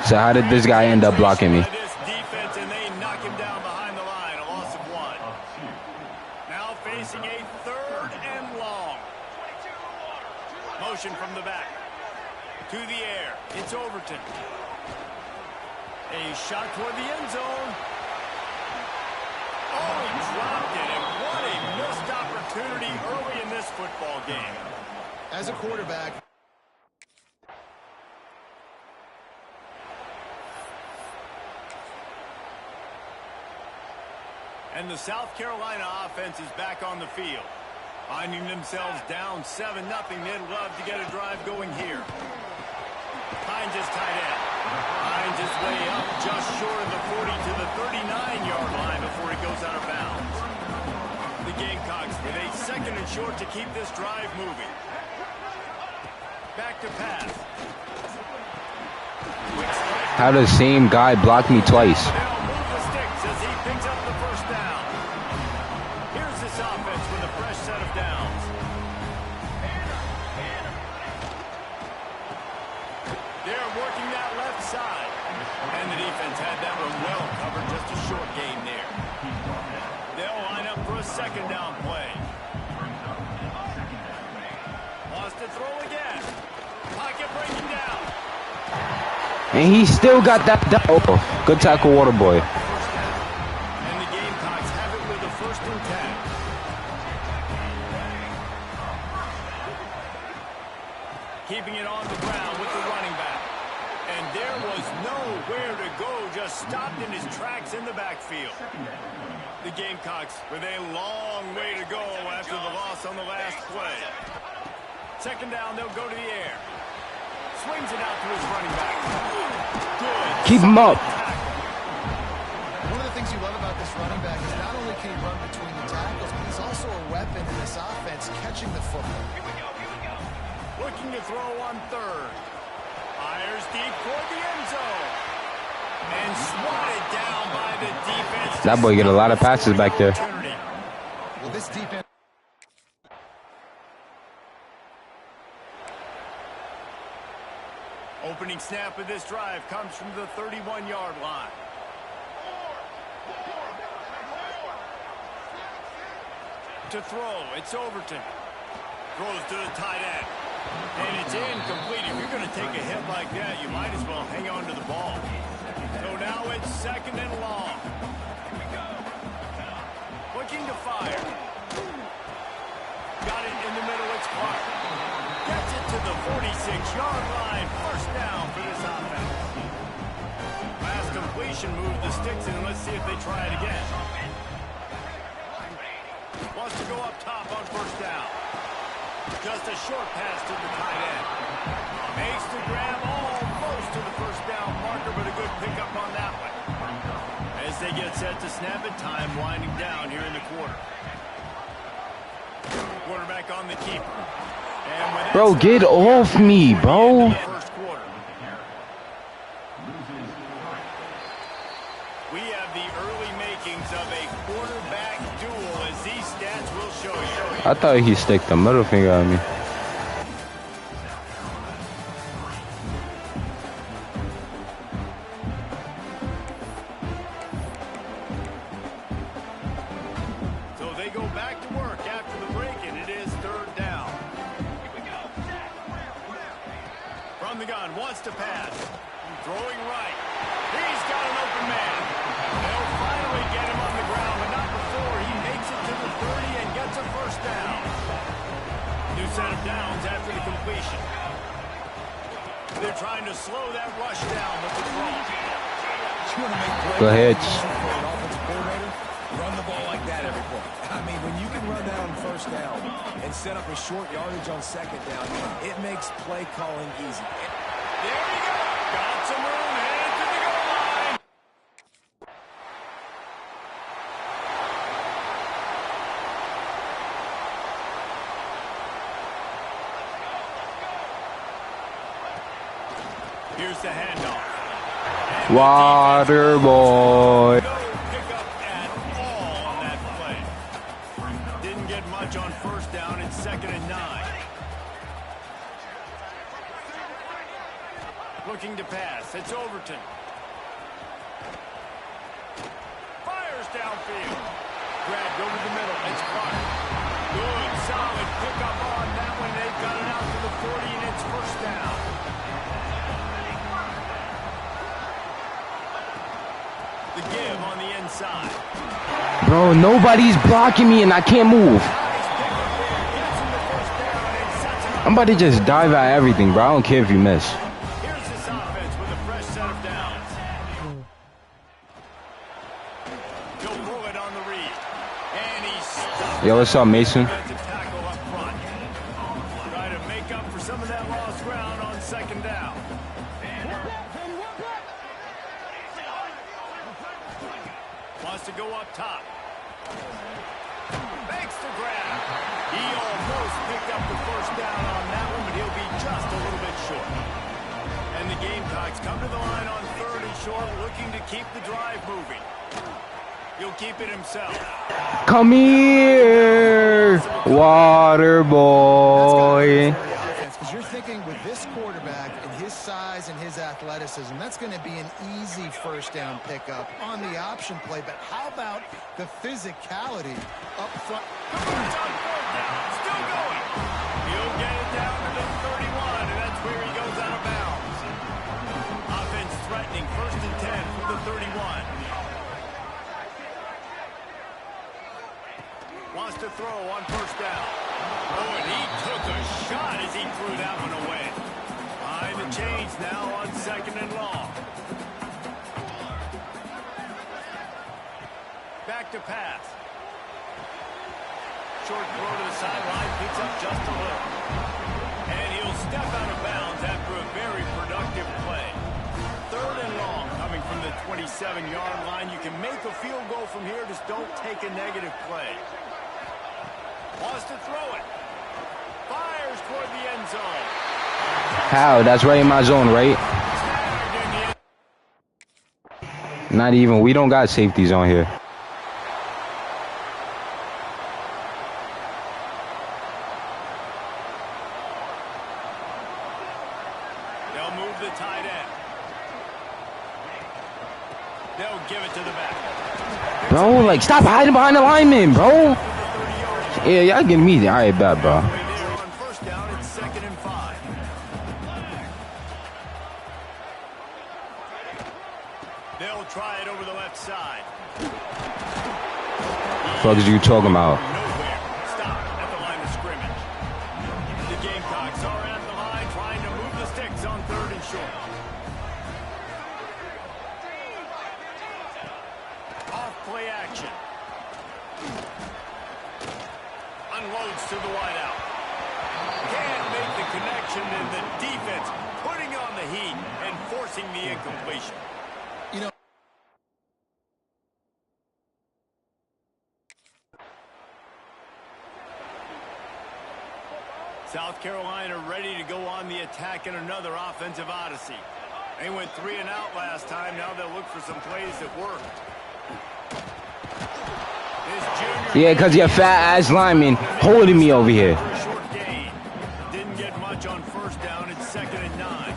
So how did this guy end up blocking me? This defense, and they knock him down behind the line. A loss of 1. Now facing a 3rd and long. Motion from the back. To the air. It's Overton. A shot toward the end zone. Oh, he dropped it. And what a missed opportunity early in this football game. As a quarterback, and the South Carolina offense is back on the field. Finding themselves down 7-0, they'd love to get a drive going here. Hines is tight end. Hines is way up just short of the 40 to the 39-yard line before he goes out of bounds. The Gamecocks with a 2nd and short to keep this drive moving. Back to pass. How the same guy blocked me twice? They'll move the sticks as he picks up the first down. Here's this offense with a fresh set of downs. They're working that left side. And the defense had that one well covered, just a short gain there. They'll line up for a 2nd down play. Wants to throw again. Pocket breaking down. And he still got that. Oh, good tackle, Waterboy. And the Gamecocks have it with a 1st and 10. keeping it on the ground with the running back. And there was nowhere to go, just stopped in his tracks in the backfield. The Gamecocks with a long way to go after the loss on the last play. Second down, they'll go to the air. Swings it out to his running back. Good. Keep him up. One of the things you love about this running back is not only can he run between the tackles, but he's also a weapon in this offense, catching the football. Here we go. Looking to throw on third. Fires deep toward the end zone. And swatted down by the defense. That boy get a lot of passes back there. Well, this defense... Opening snap of this drive comes from the 31-yard line. To throw, it's Overton. Throws to the tight end. And it's incomplete. If you're going to take a hit like that, you might as well hang on to the ball. So now it's second and long. Looking to fire. Got it in the middle, it's Clark. Gets it to the 46-yard line. First down for this offense. Last completion moved the sticks in. Let's see if they try it again. Wants to go up top on first down. Just a short pass to the tight end. Makes the grab almost to the first down marker, but a good pickup on that one. As they get set to snap it, time winding down here in the quarter. Quarterback on the keeper. Bro, get off me, bro. We have the early makings of a quarterback duel, as these stats will show you. I thought he stick the middle finger at me. So they go back to work after the break, and it is third down. From the gun, wants to pass. Throwing right. He's got an open man. They'll finally get him on the ground, but not before he makes it to the 30 and gets a first down. New set of downs after the completion. They're trying to slow that rush down with the throw. Go ahead. Run the ball like that every play. I mean, when you can run that on first down and set up a short yardage on second down, it makes play calling easy. There we go. Got some room, headed to the goal line. Here's the handoff. Waterboy. No pickup at all on that play. Didn't get much on first down. It's 2nd and 9. Looking to pass. It's Overton. Fires downfield. Grabbed over the middle. It's Clark. Good, solid pickup on that one. They've got it out to the 40, and it's first down. The give on the inside. Bro, nobody's blocking me and I can't move. I'm about to just dive at everything, bro. I don't care if you miss. Here's this offense with a fresh set of downs. He'll pull it on the read. And he's stuck. Yo, what's up, Mason? To tackle up front. Try to make up for some of that lost ground on second down. Wants to go up top. Makes the grab. He almost picked up the first down on that one, but he'll be just a little bit short. And the Gamecocks come to the line on 3rd and short, looking to keep the drive moving. He'll keep it himself. Come here, Waterboy. Because you're thinking with this quarterback and his size and his athleticism, that's going to be an easy first down pickup on the option play. But how about the physicality up front? Converts on 4th down. Still going. He'll get it down to the 31, and that's where he goes out of bounds. Offense threatening 1st and 10 from the 31. Wants to throw on first down. Oh, and he took a shot as he threw that one away. It's now on 2nd and long. Back to pass. Short throw to the sideline, picks up just a little. And he'll step out of bounds after a very productive play. 3rd and long coming from the 27-yard line. You can make a field goal from here, just don't take a negative play. Wants to throw it. Fires toward the end zone. How? That's right in my zone, right? Not even. We don't got safeties on here. They'll move the tight end. They'll give it to the back. Bro, like, stop hiding behind the lineman, bro. Yeah, y'all getting me there. All right, bad, bro. On 1st down, it's 2nd and 5. They'll try it over the left side. Fuck is you talking about? Nowhere. Stop at the line of scrimmage. The Gamecocks are at the line trying to move the sticks on 3rd and short. Off play action. Unloads to the wideout. Can't make the connection, and the defense putting on the heat and forcing the incompletion. You know, South Carolina ready to go on the attack in another offensive odyssey. They went 3 and out last time. Now they'll look for some plays that work. Yeah, because your fat-ass lineman holding me over here. Short gain. Didn't get much on 1st down. It's 2nd and 9.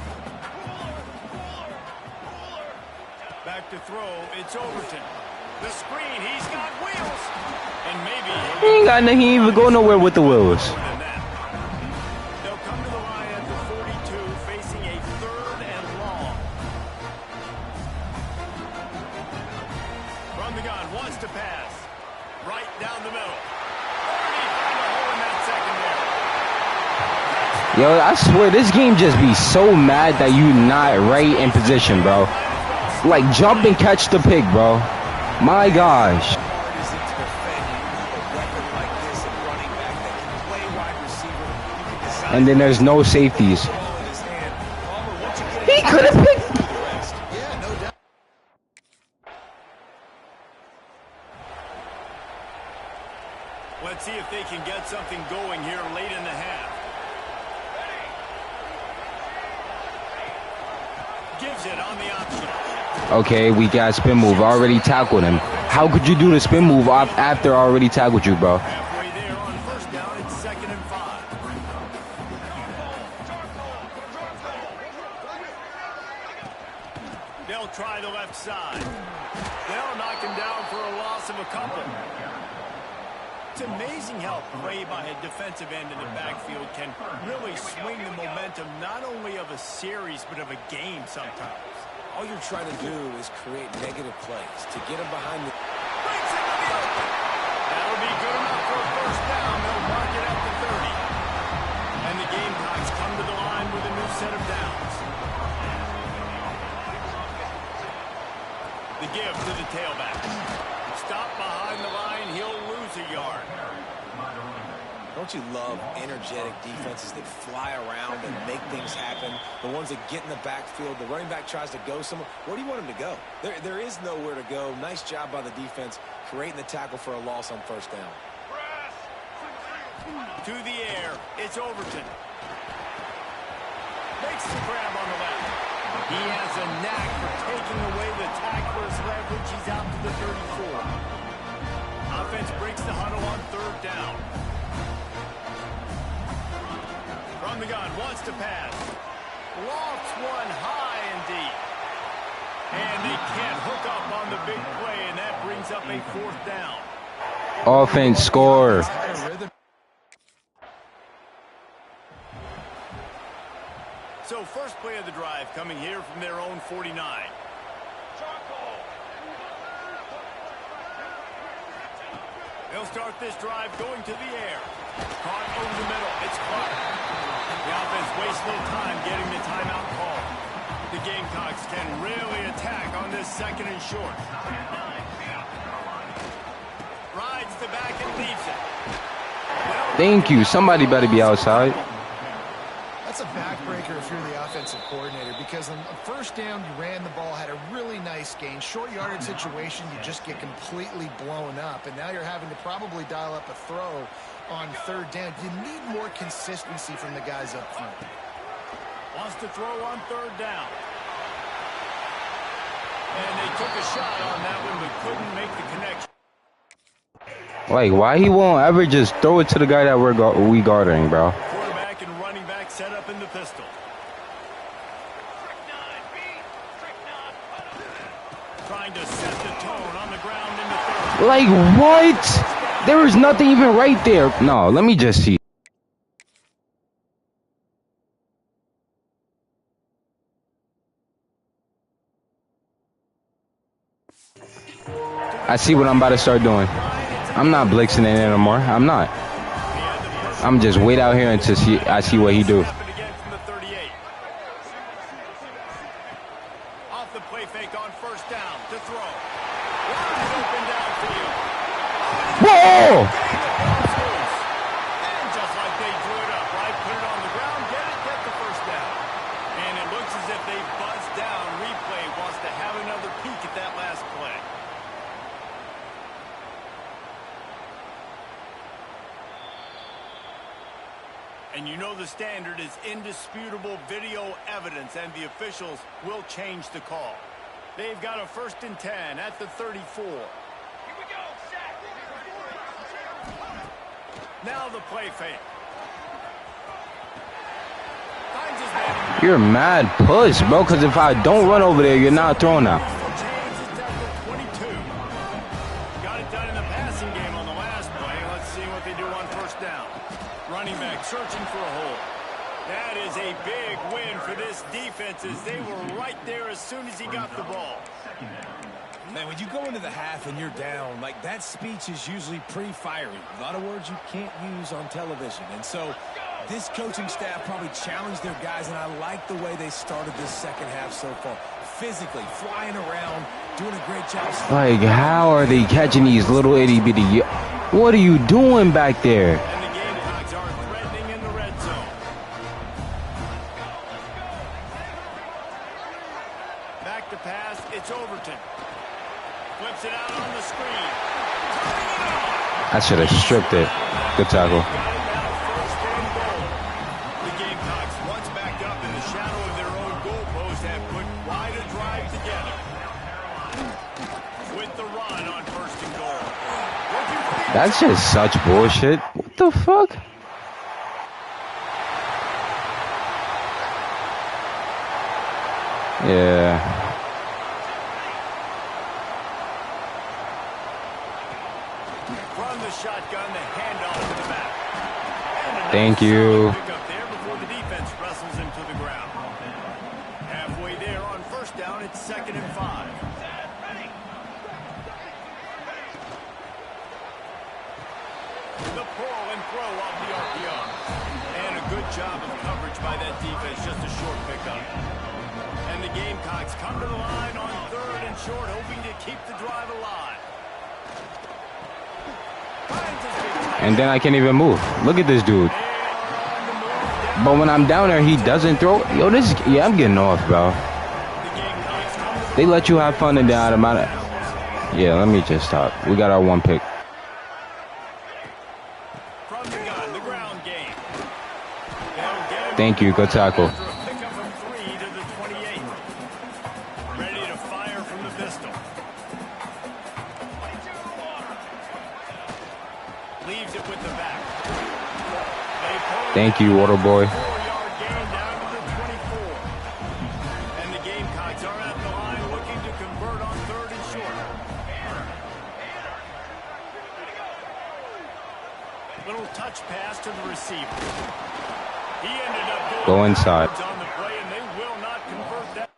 Back to throw. It's Overton. The screen. He's got wheels. And maybe He ain't got nothing. He even go nowhere with the wheels. They'll come to the line at the 42, facing a 3rd and long. From the gun, wants to pass. Right down the middle. Already found a hole in that secondary. Yo, I swear, this game just be so mad that you not right in position, bro. Like, jump and catch the pick, bro. My gosh. And then there's no safeties. He could have picked. yeah, no doubt. Let's see if they can get something going here late in the half. Gives it on the option. Okay, we got spin move. Already tackled him. How could you do the spin move after I already tackled you, bro? Halfway there on 1st down, it's 2nd and 5. They'll try the left side. They'll knock him down for a loss of a couple. It's amazing how play by a defensive end in the backfield can really swing the momentum not only of a series but of a game sometimes. All you're trying to do is create negative plays to get them behind the... Breaks into the open. That'll be good enough for a 1st down. They'll mark it at the 30. And the Gamecocks come to the line with a new set of downs. The give to the tailback. Stop behind the line. He'll lose a yard. Don't you love energetic defenses that fly around and make things happen? The ones that get in the backfield, the running back tries to go somewhere. Where do you want him to go? There is nowhere to go. Nice job by the defense creating the tackle for a loss on 1st down. To the air, it's Overton. Makes the grab on the left. He has a knack for taking away the tackler's leverage. He's out to the 34. Offense breaks the huddle on 3rd down. From the gun, wants to pass. Lofts one high and deep. And they can't hook up on the big play, and that brings up a 4th down. Offense score. So first play of the drive coming here from their own 49. They'll start this drive going to the air. Caught over the middle. It's Clark. The offense wasting their time getting the timeout call. The Gamecocks can really attack on this second and short. Rides the back and leaves it. Thank you. Somebody better be outside. That's a backbreaker if you're the offensive coordinator, because on first down, you ran the ball, had a really nice gain. Short yardage situation, you just get completely blown up, and now you're having to probably dial up a throw on third down. You need more consistency from the guys up front. Wants to throw on third down. And they took a shot on that one, but couldn't make the connection. Like, why he won't ever just throw it to the guy that we guarding, bro? Quarterback and running back set up in the pistol. Trying to set the tone on the ground in the third. Like, what? There is nothing even right there. No, let me just see. I see what I'm about to start doing. I'm not blitzing it anymore. I'm not. I'm just wait out here until I see what he do. Off the play fake on first down to throw. Whoa! And just like they drew it up, right? Put it on the ground, get the first down. And it looks as if they buzzed down. Replay wants to have another peek at that last play. And you know the standard is indisputable video evidence, and the officials will change the call. They've got a 1st and 10 at the 34. Here we go, set. Now the play fake. Finds his man. You're mad push, bro, because if I don't run over there, you're not throwing out. Got it done in the passing game on the last play. Let's see what they do on first down. Running back searching for a hole. That is a big win for this defense, as they were right there as soon as he got the ball. Man, when you go into the half and you're down, like, that speech is usually pretty fiery. A lot of words you can't use on television. And so this coaching staff probably challenged their guys, and I like the way they started this second half so far. Physically, flying around, doing a great job. Like, how are they catching these little itty-bitty... What are you doing back there? And the Gamecocks are threatening in the red zone. Back to pass, it's Overton. Flips it out on the screen. I should have stripped it. Good tackle. The Gamecocks, once back up in the shadow of their own goalpost, have put quite a drive together. With the run on 1st and goal. That's just such bullshit. What the fuck? Yeah. From the shotgun, the handoff to the back. Thank you. Pick up there before the defense wrestles him to the ground. Halfway there on first down, it's 2nd and 5. The pull and throw off the RPO. And a good job of coverage by that defense, just a short pickup. And the Gamecocks come to the line on 3rd and short, hoping to keep the drive alive. And then I can't even move. Look at this dude. But when I'm down there, he doesn't throw. Yo, this is... Yeah, I'm getting off, bro. They let you have fun and then out of my... Yeah, let me just stop. We got our one pick. From the gun, the ground game. Thank you. Good tackle. Pick up from 3 to the 28. Ready to fire from the pistol. Leaves it with the back. Thank you, Waterboy. 4-yard gain down to the 24. And the Gamecocks are at the line looking to convert on 3rd and short. Little touch pass to the receiver. He ended up Go inside. on the play, and they will not convert that.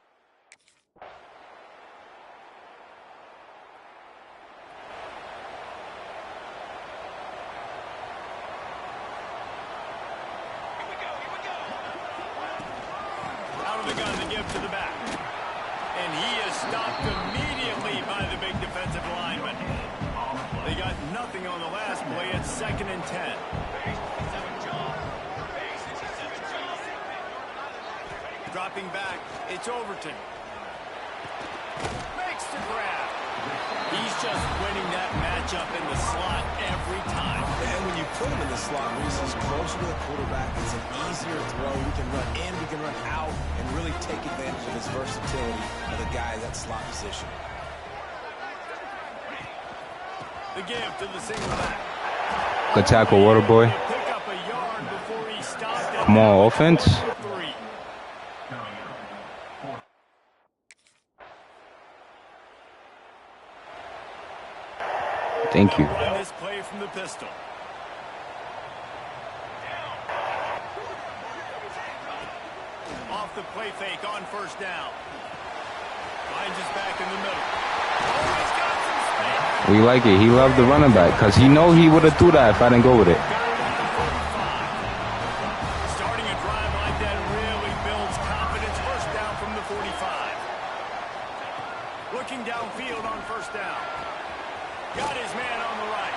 Out of from the gun to give to the back. And he is stopped immediately by the big defensive lineman. They got nothing on the last play. It's 2nd and 10. Dropping back, it's Overton. Makes the grab. He's just winning that matchup in the slot every time. And when you put him in the slot, Reese is closer to the quarterback. It's an easier throw. We can run in, we can run out, and really take advantage of his versatility of the guy in that slot position. The give to the single back. Good tackle, Waterboy. Pick up a yard before he stopped it. Come on, offense. Thank you. Run this play from the pistol. Off the play fake on 1st down. Finds his back in the middle. Oh, he's got some space. We like it. He loved the running back because he know he would have threw that if I didn't go with it. Starting a drive like that really builds confidence. 1st down from the 45. Looking downfield on 1st down. Got his man on the right.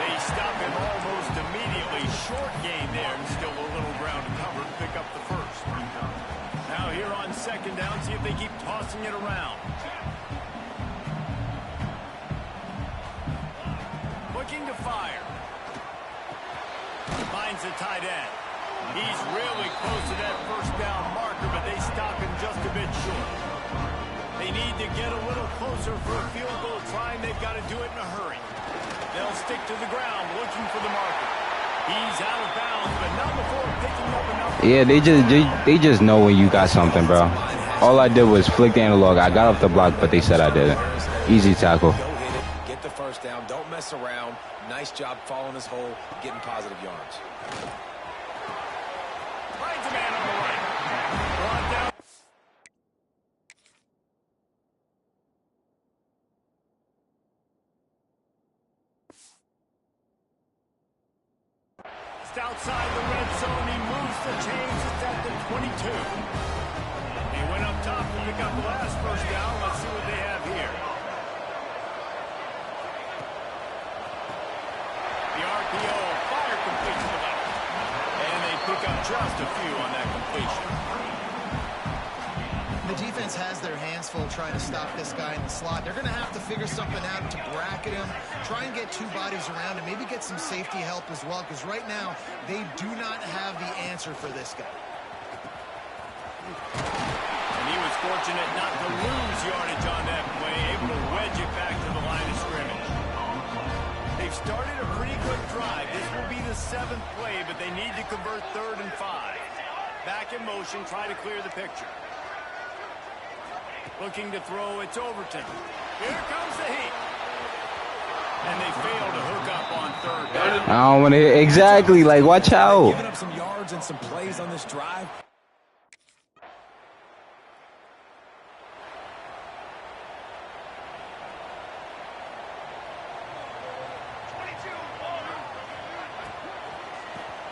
They stop him almost immediately. Short gain there and still a little ground to cover to pick up the 1st. Now here on 2nd down, see if they keep tossing it around. Looking to fire. Finds the tight end. He's really close to that 1st down marker, but they stop him just a bit short. They need to get a little closer for a field goal trying. They've got to do it in a hurry. They'll stick to the ground looking for the marker. He's out of bounds, but not before picking up enough. Yeah, they just know when you got something, bro. All I did was flick the analog. I got off the block, but they said I didn't. Easy tackle. Go hit it, get the 1st down, don't mess around. Nice job following his hole, getting positive yards. Finds a man on the right. Brought down. Outside the red zone, he moves the chains. It's at the 22. He went up top to pick up the last 1st down. Let's see what they have here. The RPO fire completion of that. And they pick up just a few on that completion. The defense has their hands full trying to stop this guy in the slot. They're going to have to figure something out to bracket him, try and get 2 bodies around him, maybe get some safety help as well, because right now they do not have the answer for this guy. And he was fortunate not to lose yardage on that play, able to wedge it back to the line of scrimmage. They've started a pretty good drive. This will be the 7th play, but they need to convert 3rd and 5. Back in motion, try to clear the picture. Looking to throw, it's Overton. Here comes the heat. And they fail to hook up on 3rd down. I don't want to hit. Exactly. Like, watch out. Giving up some yards and some plays on this drive.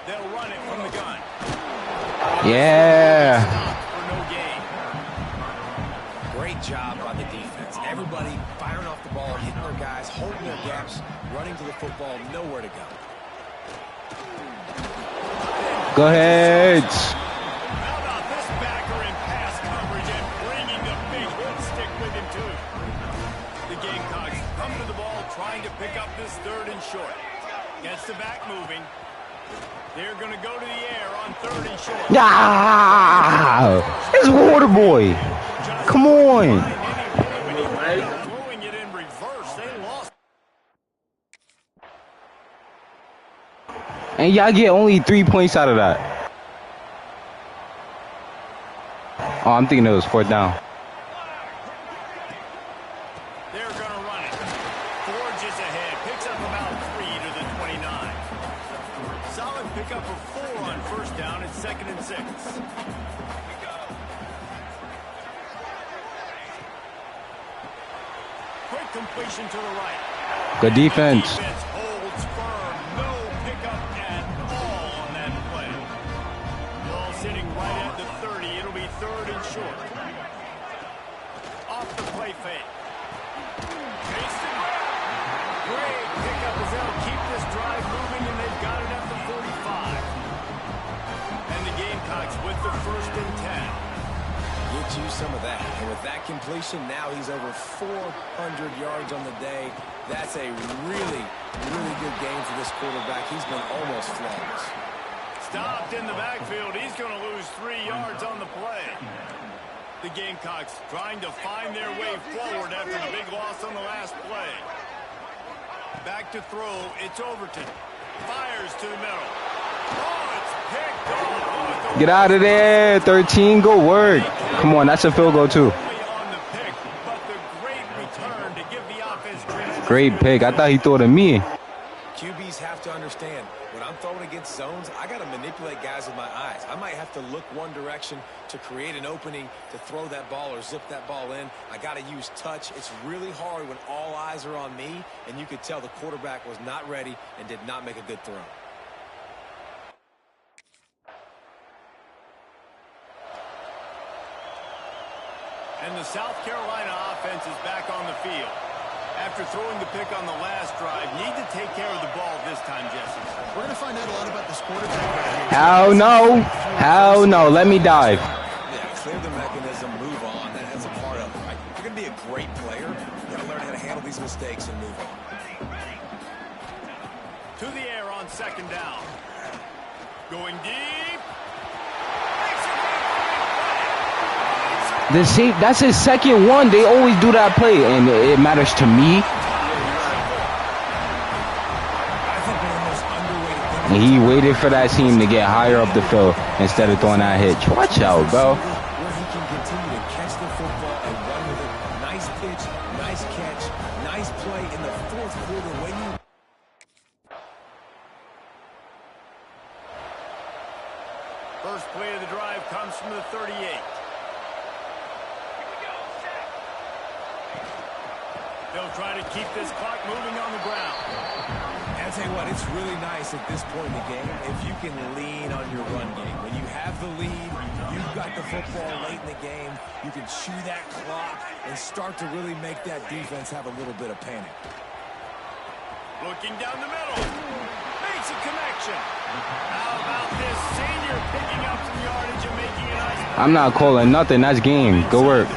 They'll run it from the gun. Yeah. For no gain. Great job by the defense. Everybody firing off the ball, hitting their guys, holding their gaps, running to the football, nowhere to go. Go ahead. How about this backer in pass coverage and bringing the big hit stick with him, too? The Gamecocks come to the ball trying to pick up this 3rd and short. Gets the back moving. They're going to go to the air on 3rd and short. Ah! It's Waterboy. Come on. Throwing it in reverse. They lost. And y'all get only 3 points out of that. Oh, I'm thinking it was 4th down. They're going to run it. Forges ahead. Picks up about 3 to the 29. Solid pickup of 4 on 1st down. It's 2nd and 6. Quick completion to the right. Good defense. Defense holds firm. No pickup at all on that play. Ball sitting right at the 30. It'll be 3rd and short. Off the play fake. Great pickup as they'll keep this drive moving, and they've got it at the 45. And the Gamecocks with the 1st and 10. Get you some of that. And with that completion, now he's over 400 yards on the day. That's a really, really good game for this quarterback. He's been almost flawless. Stopped in the backfield. He's going to lose 3 yards on the play. The Gamecocks trying to find their way forward after the big loss on the last play. Back to throw. It's Overton. Fires to the middle. Oh, it's picked off. Get out of there. 13. Go work. Come on. That's a field goal, too. Great pick. I thought he threw it at me. QBs have to understand, when I'm throwing against zones, I got to manipulate guys with my eyes. I might have to look one direction to create an opening to throw that ball or zip that ball in. I got to use touch. It's really hard when all eyes are on me, and you could tell the quarterback was not ready and did not make a good throw. And the South Carolina offense is back on the field. After throwing the pick on the last drive, need to take care of the ball this time, Jesse. We're going to find out a lot about this quarterback right here. Hell no. Hell no. Let me dive. Yeah, clear the mechanism, move on. That's a part of it, right? If you're going to be a great player, you got to learn how to handle these mistakes and move on. To the air on 2nd down. Going deep. That's his 2nd one. They always do that play, and it matters to me. And he waited for that team to get higher up the field instead of throwing that hitch. Watch out, bro. Where he can continue to catch the football and run with it. Nice pitch, nice catch, nice play in the 4th quarter when you... First play of the drive comes from the 38. They'll try to keep this clock moving on the ground. And I'll tell you what, it's really nice at this point in the game if you can lean on your run game. When you have the lead, you've got the football late in the game, you can chew that clock and start to really make that defense have a little bit of panic. Looking down the middle. Makes a connection. How about this senior picking up some yardage and making a nice play? I'm not calling nothing. That's game. Go work.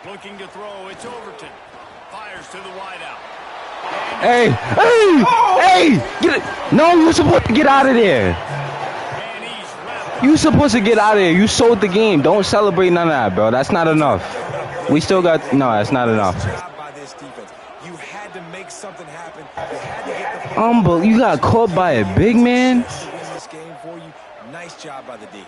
Looking to throw, it's Overton. Fires to the wideout. Hey! Get it! No, you're supposed to get out of there. You're supposed to get out of there. You sold the game. Don't celebrate none of that, bro. That's not enough. We still got... No, that's not enough. You had to make something happen. You had to get the... You got caught by a big man? This game for you. Nice job by the D.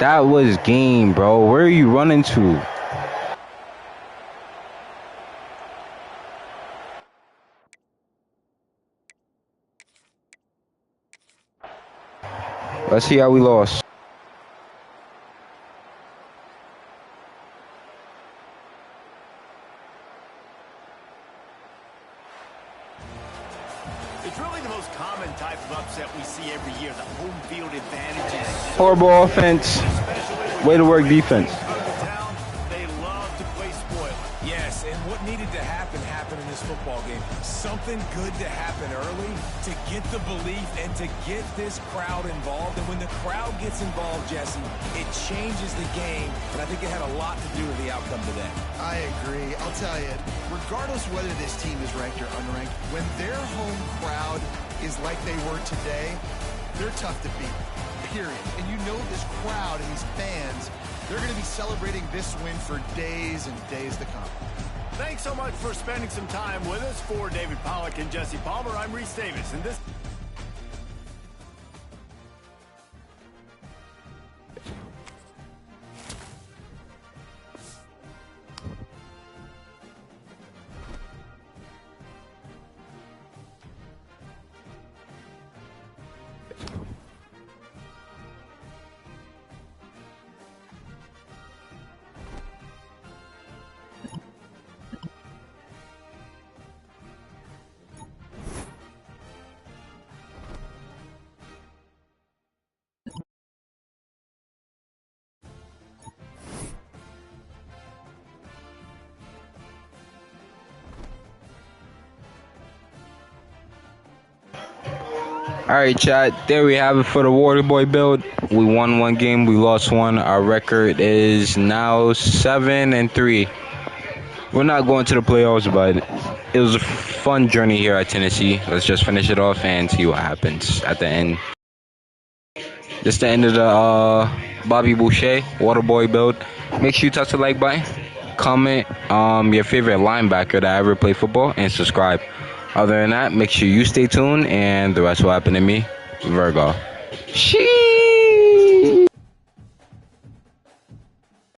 That was game, bro. Where are you running to? Let's see how we lost. It's really the most common type of upset we see every year. The home field advantage is horrible offense. Way to work defense. They love to play spoiler. Yes, and what needed to happen happened in this football game. Something good to happen early to get the belief and to get this crowd involved. And when the crowd gets involved, Jesse, it changes the game. And I think it had a lot to do with the outcome today. I agree. I'll tell you, regardless whether this team is ranked or unranked, when their home crowd is like they were today, they're tough to beat, period. And you know this crowd and these fans, they're going to be celebrating this win for days and days to come. Thanks so much for spending some time with us. For David Pollack and Jesse Palmer, I'm Reese Davis, and this... Alright, chat. There we have it for the Waterboy build. We won one game, we lost one. Our record is now 7-3. We're not going to the playoffs, but it was a fun journey here at Tennessee. Let's just finish it off and see what happens at the end. This is the end of the Bobby Boucher Waterboy build. Make sure you touch the like button, comment your favorite linebacker that ever played football, and subscribe. Other than that, make sure you stay tuned, and the rest will happen to me, Virgo. Sheesh.